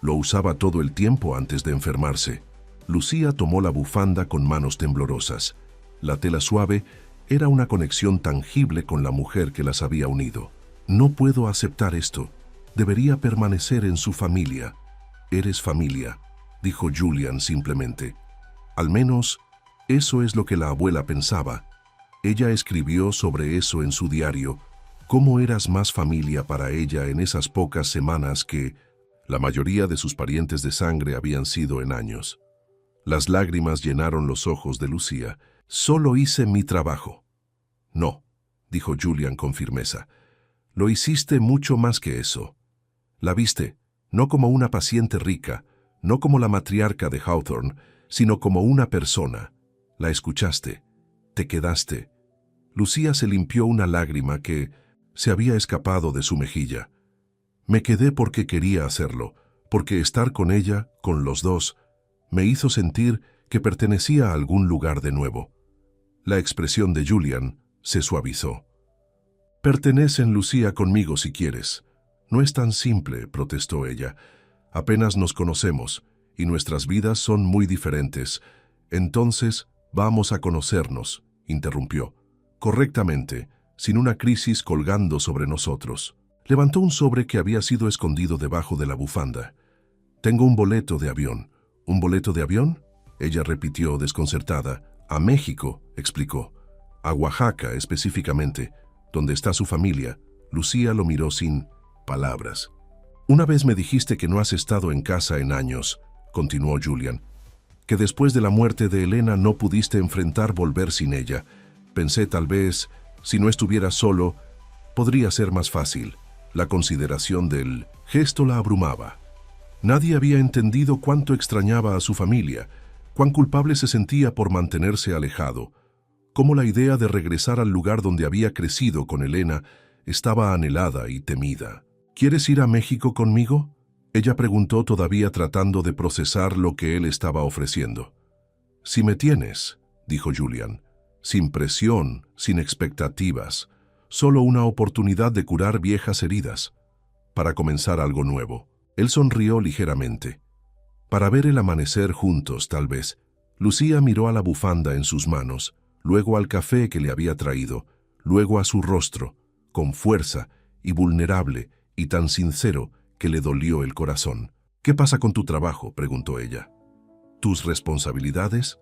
Lo usaba todo el tiempo antes de enfermarse. Lucía tomó la bufanda con manos temblorosas. La tela suave Era una conexión tangible con la mujer que las había unido. No puedo aceptar esto. Debería permanecer en su familia. Eres familia, dijo Julian simplemente. Al menos, eso es lo que la abuela pensaba. Ella escribió sobre eso en su diario, cómo eras más familia para ella en esas pocas semanas que la mayoría de sus parientes de sangre habían sido en años. Las lágrimas llenaron los ojos de Lucía. Solo hice mi trabajo. No, dijo Julian con firmeza. Lo hiciste mucho más que eso. La viste, no como una paciente rica, no como la matriarca de Hawthorne, sino como una persona. La escuchaste, te quedaste. Lucía se limpió una lágrima que se había escapado de su mejilla. Me quedé porque quería hacerlo, porque estar con ella, con los dos, me hizo sentir que pertenecía a algún lugar de nuevo. La expresión de Julian se suavizó. Pertenecen, Lucía, conmigo si quieres. No es tan simple, protestó ella. Apenas nos conocemos y nuestras vidas son muy diferentes. Entonces, vamos a conocernos, interrumpió. Correctamente, sin una crisis colgando sobre nosotros. Levantó un sobre que había sido escondido debajo de la bufanda. Tengo un boleto de avión. ¿Un boleto de avión? Ella repitió desconcertada. A México, explicó. A Oaxaca, específicamente, donde está su familia. Lucía lo miró sin palabras. Una vez me dijiste que no has estado en casa en años, continuó Julian, que después de la muerte de Elena no pudiste enfrentar volver sin ella. Pensé tal vez, si no estuvieras solo, podría ser más fácil. La consideración del gesto la abrumaba. Nadie había entendido cuánto extrañaba a su familia, cuán culpable se sentía por mantenerse alejado, cómo la idea de regresar al lugar donde había crecido con Elena estaba anhelada y temida. ¿Quieres ir a México conmigo?, ella preguntó, todavía tratando de procesar lo que él estaba ofreciendo. Si me tienes, dijo Julian, sin presión, sin expectativas, solo una oportunidad de curar viejas heridas, para comenzar algo nuevo. Él sonrió ligeramente. Para ver el amanecer juntos, tal vez. Lucía miró a la bufanda en sus manos, luego al café que le había traído, luego a su rostro, con fuerza y vulnerable y tan sincero que le dolió el corazón. ¿Qué pasa con tu trabajo?, preguntó ella. ¿Tus responsabilidades?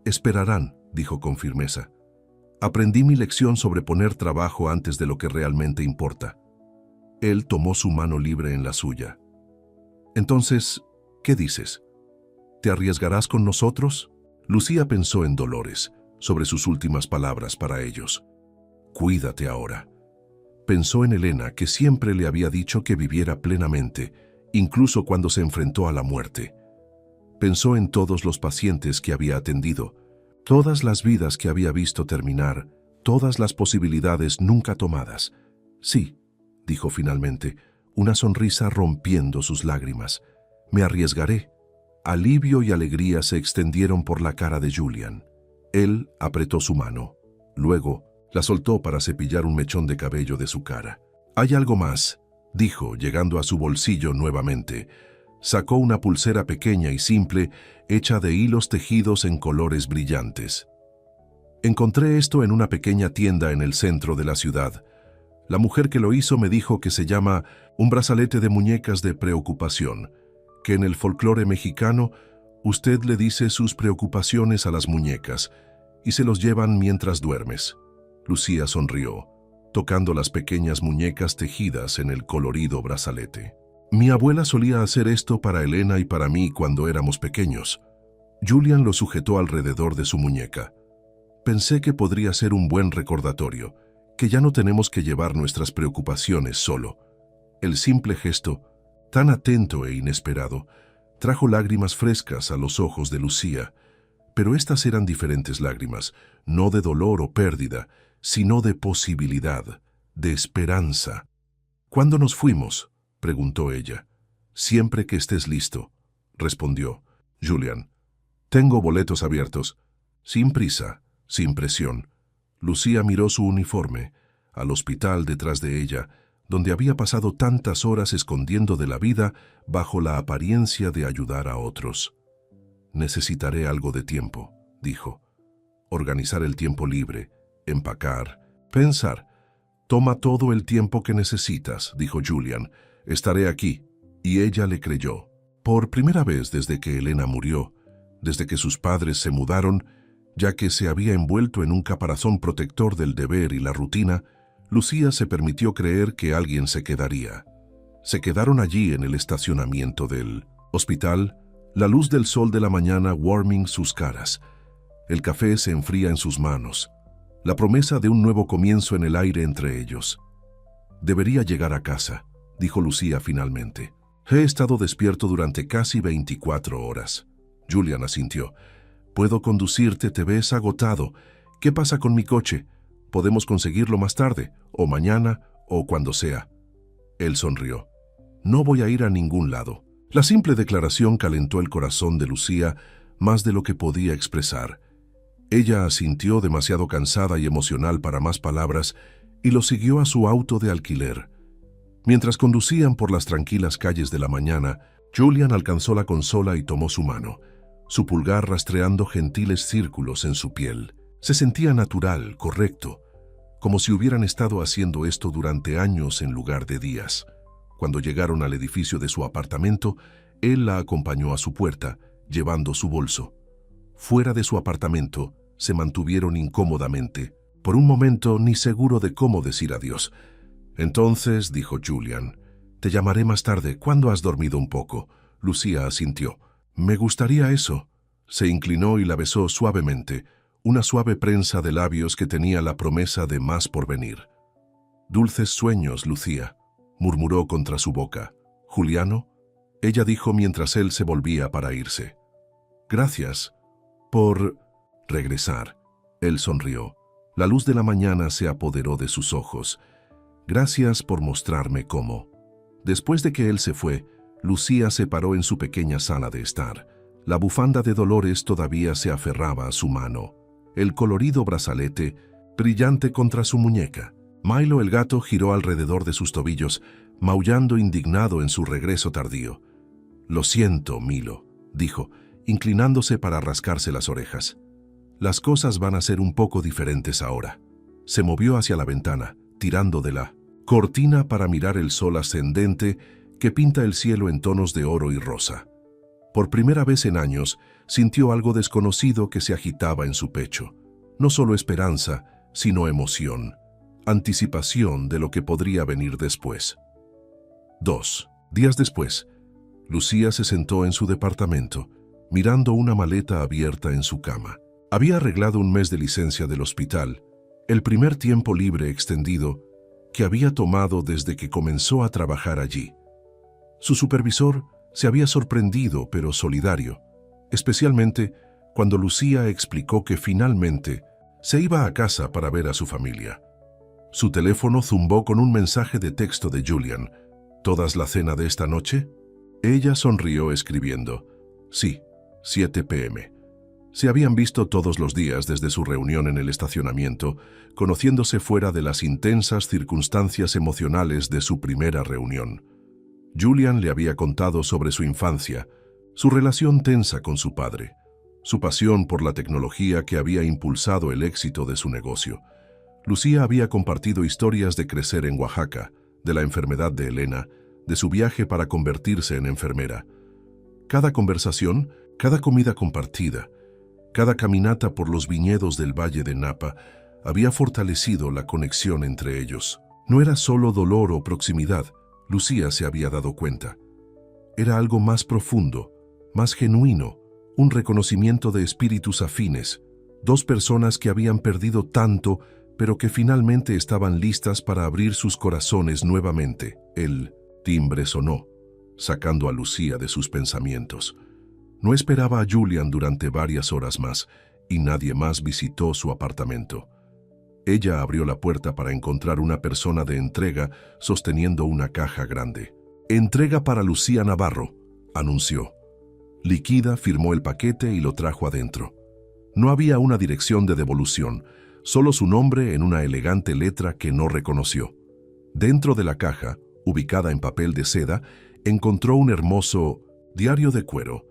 Esperarán, dijo con firmeza. Aprendí mi lección sobre poner trabajo antes de lo que realmente importa. Él tomó su mano libre en la suya. Entonces, ¿qué dices? ¿Te arriesgarás con nosotros? Lucía pensó en Dolores, sobre sus últimas palabras para ellos. Cuídate ahora. Pensó en Elena, que siempre le había dicho que viviera plenamente, incluso cuando se enfrentó a la muerte. Pensó en todos los pacientes que había atendido, todas las vidas que había visto terminar, todas las posibilidades nunca tomadas. Sí, dijo finalmente, una sonrisa rompiendo sus lágrimas. Me arriesgaré. Alivio y alegría se extendieron por la cara de Julian. Él apretó su mano. Luego, la soltó para cepillar un mechón de cabello de su cara. «Hay algo más», dijo, llegando a su bolsillo nuevamente. Sacó una pulsera pequeña y simple, hecha de hilos tejidos en colores brillantes. Encontré esto en una pequeña tienda en el centro de la ciudad. La mujer que lo hizo me dijo que se llama un brazalete de muñecas de preocupación, que en el folclore mexicano usted le dice sus preocupaciones a las muñecas y se los llevan mientras duermes. Lucía sonrió, tocando las pequeñas muñecas tejidas en el colorido brazalete. Mi abuela solía hacer esto para Elena y para mí cuando éramos pequeños. Julian lo sujetó alrededor de su muñeca. Pensé que podría ser un buen recordatorio, que ya no tenemos que llevar nuestras preocupaciones solo. El simple gesto, tan atento e inesperado, trajo lágrimas frescas a los ojos de Lucía, pero estas eran diferentes lágrimas, no de dolor o pérdida, sino de posibilidad, de esperanza. ¿Cuándo nos fuimos?, preguntó ella. Siempre que estés listo, respondió Julian. Tengo boletos abiertos. Sin prisa, sin presión. Lucía miró su uniforme, al hospital detrás de ella, donde había pasado tantas horas escondiendo de la vida bajo la apariencia de ayudar a otros. Necesitaré algo de tiempo, dijo. Organizar el tiempo libre, empacar, pensar. «Toma todo el tiempo que necesitas», dijo Julian. «Estaré aquí». Y ella le creyó. Por primera vez desde que Elena murió, desde que sus padres se mudaron, ya que se había envuelto en un caparazón protector del deber y la rutina, Lucía se permitió creer que alguien se quedaría. Se quedaron allí en el estacionamiento del hospital, la luz del sol de la mañana warming sus caras. El café se enfría en sus manos. La promesa de un nuevo comienzo en el aire entre ellos. «Debería llegar a casa», dijo Lucía finalmente. «He estado despierto durante casi 24 horas». Julian asintió. «Puedo conducirte, te ves agotado. ¿Qué pasa con mi coche? Podemos conseguirlo más tarde, o mañana, o cuando sea». Él sonrió. «No voy a ir a ningún lado». La simple declaración calentó el corazón de Lucía más de lo que podía expresar. Ella asintió, demasiado cansada y emocional para más palabras, y lo siguió a su auto de alquiler. Mientras conducían por las tranquilas calles de la mañana, Julian alcanzó la consola y tomó su mano, su pulgar rastreando gentiles círculos en su piel. Se sentía natural, correcto, como si hubieran estado haciendo esto durante años en lugar de días. Cuando llegaron al edificio de su apartamento, él la acompañó a su puerta, llevando su bolso. Fuera de su apartamento, se mantuvieron incómodamente, por un momento ni seguro de cómo decir adiós. «Entonces», dijo Julian, «te llamaré más tarde, cuando has dormido un poco». Lucía asintió. «Me gustaría eso». Se inclinó y la besó suavemente, una suave prensa de labios que tenía la promesa de más por venir. «Dulces sueños, Lucía», murmuró contra su boca. «¿Juliano?», ella dijo mientras él se volvía para irse. «Gracias por regresar». Él sonrió. La luz de la mañana se apoderó de sus ojos. «Gracias por mostrarme cómo». Después de que él se fue, Lucía se paró en su pequeña sala de estar. La bufanda de Dolores todavía se aferraba a su mano, el colorido brazalete brillante contra su muñeca. Milo el gato giró alrededor de sus tobillos, maullando indignado en su regreso tardío. «Lo siento, Milo», dijo, inclinándose para rascarse las orejas. «Las cosas van a ser un poco diferentes ahora». Se movió hacia la ventana, tirando de la cortina para mirar el sol ascendente que pinta el cielo en tonos de oro y rosa. Por primera vez en años, sintió algo desconocido que se agitaba en su pecho. No solo esperanza, sino emoción, anticipación de lo que podría venir después. 2 días después, Lucía se sentó en su departamento, mirando una maleta abierta en su cama. Había arreglado un mes de licencia del hospital, el primer tiempo libre extendido que había tomado desde que comenzó a trabajar allí. Su supervisor se había sorprendido, pero solidario, especialmente cuando Lucía explicó que finalmente se iba a casa para ver a su familia. Su teléfono zumbó con un mensaje de texto de Julian. «¿Todas la cena de esta noche?». Ella sonrió escribiendo: «Sí, 7 p.m». Se habían visto todos los días desde su reunión en el estacionamiento, conociéndose fuera de las intensas circunstancias emocionales de su primera reunión. Julian le había contado sobre su infancia, su relación tensa con su padre, su pasión por la tecnología que había impulsado el éxito de su negocio. Lucía había compartido historias de crecer en Oaxaca, de la enfermedad de Elena, de su viaje para convertirse en enfermera. Cada conversación, cada comida compartida, cada caminata por los viñedos del Valle de Napa había fortalecido la conexión entre ellos. No era solo dolor o proximidad, Lucía se había dado cuenta. Era algo más profundo, más genuino, un reconocimiento de espíritus afines, dos personas que habían perdido tanto, pero que finalmente estaban listas para abrir sus corazones nuevamente. El timbre sonó, sacando a Lucía de sus pensamientos. No esperaba a Julian durante varias horas más, y nadie más visitó su apartamento. Ella abrió la puerta para encontrar una persona de entrega sosteniendo una caja grande. «Entrega para Lucía Navarro», anunció. Liquida firmó el paquete y lo trajo adentro. No había una dirección de devolución, solo su nombre en una elegante letra que no reconoció. Dentro de la caja, ubicada en papel de seda, encontró un hermoso diario de cuero,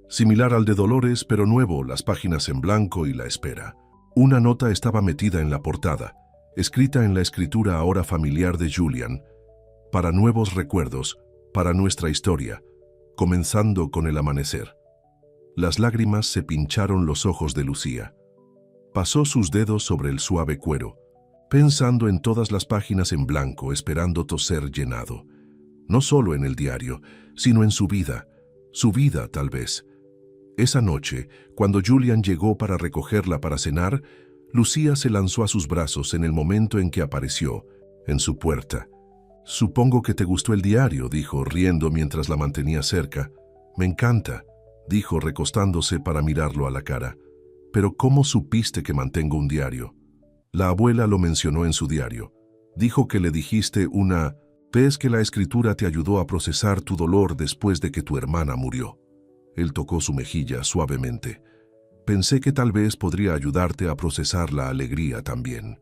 similar al de Dolores, pero nuevo, las páginas en blanco y la espera. Una nota estaba metida en la portada, escrita en la escritura ahora familiar de Julian: para nuevos recuerdos, para nuestra historia, comenzando con el amanecer. Las lágrimas se pincharon los ojos de Lucía. Pasó sus dedos sobre el suave cuero, pensando en todas las páginas en blanco, esperando ser llenado. No solo en el diario, sino en su vida tal vez. Esa noche, cuando Julian llegó para recogerla para cenar, Lucía se lanzó a sus brazos en el momento en que apareció, en su puerta. «Supongo que te gustó el diario», dijo, riendo mientras la mantenía cerca. «Me encanta», dijo, recostándose para mirarlo a la cara. «Pero ¿cómo supiste que mantengo un diario?» La abuela lo mencionó en su diario. Dijo que le dijiste una vez que la escritura te ayudó a procesar tu dolor después de que tu hermana murió. Él tocó su mejilla suavemente. Pensé que tal vez podría ayudarte a procesar la alegría también.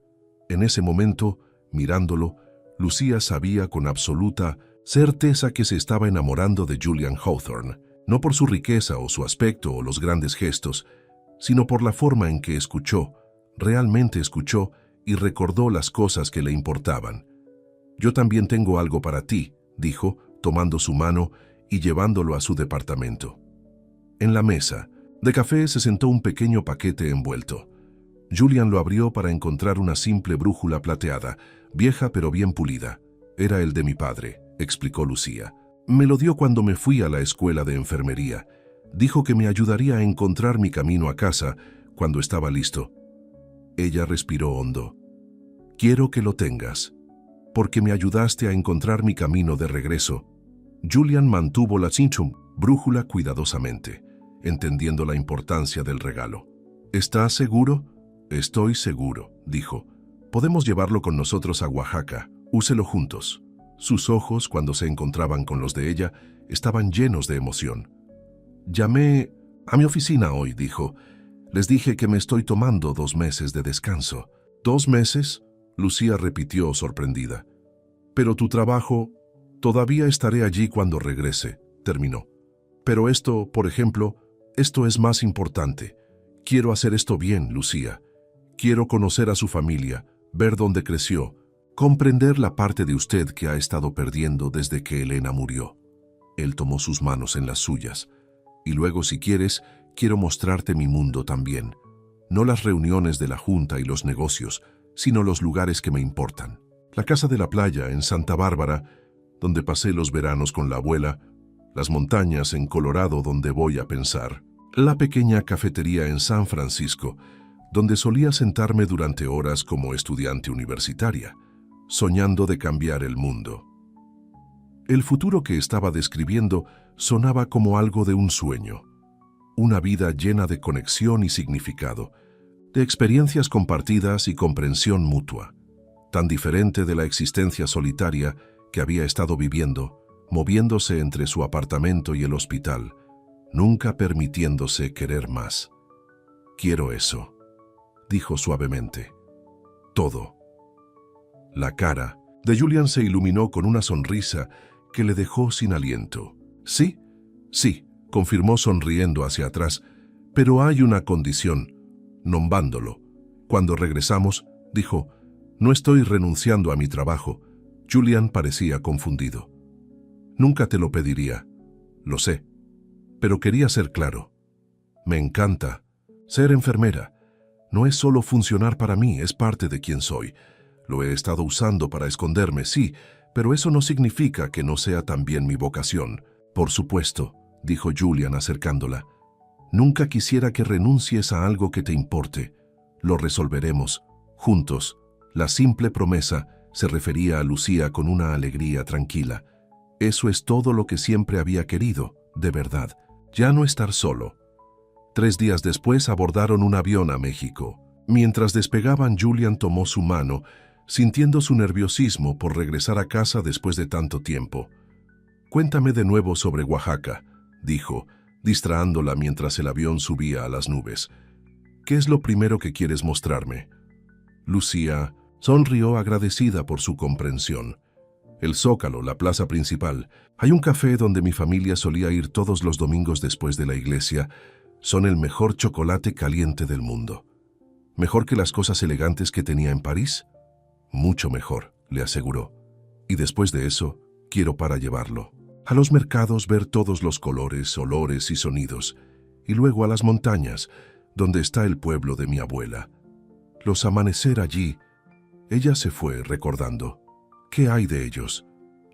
En ese momento, mirándolo, Lucía sabía con absoluta certeza que se estaba enamorando de Julian Hawthorne, no por su riqueza o su aspecto o los grandes gestos, sino por la forma en que escuchó, realmente escuchó y recordó las cosas que le importaban. «Yo también tengo algo para ti», dijo, tomando su mano y llevándolo a su departamento. En la mesa de café se sentó un pequeño paquete envuelto. Julian lo abrió para encontrar una simple brújula plateada, vieja pero bien pulida. «Era el de mi padre», explicó Lucía. «Me lo dio cuando me fui a la escuela de enfermería. Dijo que me ayudaría a encontrar mi camino a casa cuando estaba listo». Ella respiró hondo. «Quiero que lo tengas, porque me ayudaste a encontrar mi camino de regreso». Julian mantuvo la brújula cuidadosamente, entendiendo la importancia del regalo. «¿Estás seguro?» «Estoy seguro», dijo. «Podemos llevarlo con nosotros a Oaxaca. Úselo juntos». Sus ojos, cuando se encontraban con los de ella, estaban llenos de emoción. «Llamé a mi oficina hoy», dijo. «Les dije que me estoy tomando 2 meses de descanso». «¿2 meses?» Lucía repitió sorprendida. «Pero tu trabajo...» «Todavía estaré allí cuando regrese», terminó. «Pero esto, por ejemplo, esto es más importante. Quiero hacer esto bien, Lucía. Quiero conocer a su familia, ver dónde creció, comprender la parte de usted que ha estado perdiendo desde que Elena murió». Él tomó sus manos en las suyas. «Y luego, si quieres, quiero mostrarte mi mundo también. No las reuniones de la Junta y los negocios, sino los lugares que me importan. La casa de la playa en Santa Bárbara, donde pasé los veranos con la abuela, las montañas en Colorado donde voy a pensar, la pequeña cafetería en San Francisco, donde solía sentarme durante horas como estudiante universitaria, soñando de cambiar el mundo». El futuro que estaba describiendo sonaba como algo de un sueño, una vida llena de conexión y significado, de experiencias compartidas y comprensión mutua, tan diferente de la existencia solitaria que había estado viviendo, moviéndose entre su apartamento y el hospital, nunca permitiéndose querer más. «Quiero eso», dijo suavemente. «Todo». La cara de Julian se iluminó con una sonrisa que le dejó sin aliento. «Sí, sí», confirmó sonriendo hacia atrás, «pero hay una condición», nombrándolo. «Cuando regresamos», dijo, «no estoy renunciando a mi trabajo». Julian parecía confundido. «Nunca te lo pediría, lo sé, pero quería ser claro. Me encanta ser enfermera. No es solo funcionar para mí, es parte de quien soy. Lo he estado usando para esconderme, sí, pero eso no significa que no sea también mi vocación». «Por supuesto», dijo Julian acercándola. «Nunca quisiera que renuncies a algo que te importe. Lo resolveremos, juntos». La simple promesa se refería a Lucía con una alegría tranquila. Eso es todo lo que siempre había querido, de verdad, ya no estar solo. 3 días después abordaron un avión a México. Mientras despegaban, Julian tomó su mano, sintiendo su nerviosismo por regresar a casa después de tanto tiempo. «Cuéntame de nuevo sobre Oaxaca», dijo, distraándola mientras el avión subía a las nubes. «¿Qué es lo primero que quieres mostrarme?» Lucía sonrió agradecida por su comprensión. «El Zócalo, la plaza principal. Hay un café donde mi familia solía ir todos los domingos después de la iglesia. Son el mejor chocolate caliente del mundo». ¿Mejor que las cosas elegantes que tenía en París? Mucho mejor, le aseguró. Y después de eso, quiero para llevarlo. A los mercados ver todos los colores, olores y sonidos, y luego a las montañas, donde está el pueblo de mi abuela. Los amanecer allí. Ella se fue recordando. ¿Qué hay de ellos?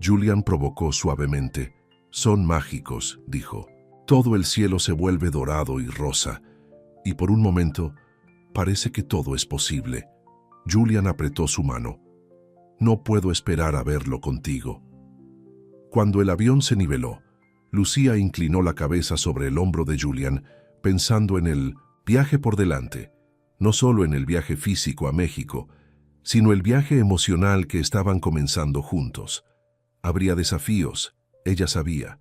Julian provocó suavemente. Son mágicos, dijo. Todo el cielo se vuelve dorado y rosa, y por un momento parece que todo es posible. Julian apretó su mano. No puedo esperar a verlo contigo. Cuando el avión se niveló, Lucía inclinó la cabeza sobre el hombro de Julian, pensando en el viaje por delante, no solo en el viaje físico a México, sino el viaje emocional que estaban comenzando juntos. Habría desafíos, ella sabía.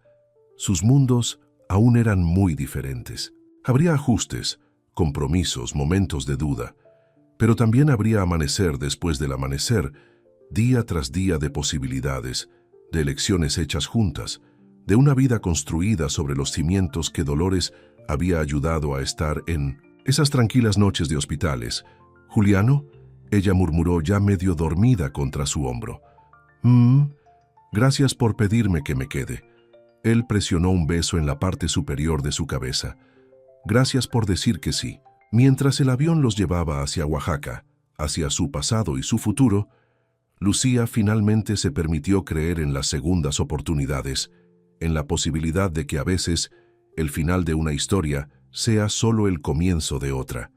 Sus mundos aún eran muy diferentes. Habría ajustes, compromisos, momentos de duda, pero también habría amanecer después del amanecer, día tras día de posibilidades, de elecciones hechas juntas, de una vida construida sobre los cimientos que Dolores había ayudado a estar en esas tranquilas noches de hospitales. «¿Juliano?», ella murmuró ya medio dormida contra su hombro. Gracias por pedirme que me quede». Él presionó un beso en la parte superior de su cabeza. «Gracias por decir que sí». Mientras el avión los llevaba hacia Oaxaca, hacia su pasado y su futuro, Lucía finalmente se permitió creer en las segundas oportunidades, en la posibilidad de que a veces el final de una historia sea solo el comienzo de otra.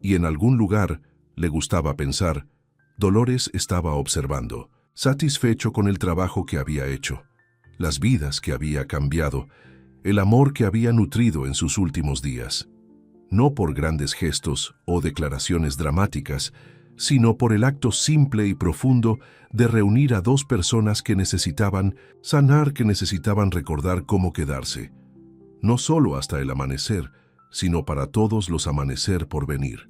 Y en algún lugar, le gustaba pensar, Dolores estaba observando, satisfecho con el trabajo que había hecho, las vidas que había cambiado, el amor que había nutrido en sus últimos días. No por grandes gestos o declaraciones dramáticas, sino por el acto simple y profundo de reunir a dos personas que necesitaban sanar, que necesitaban recordar cómo quedarse, no solo hasta el amanecer, sino para todos los amanecer por venir.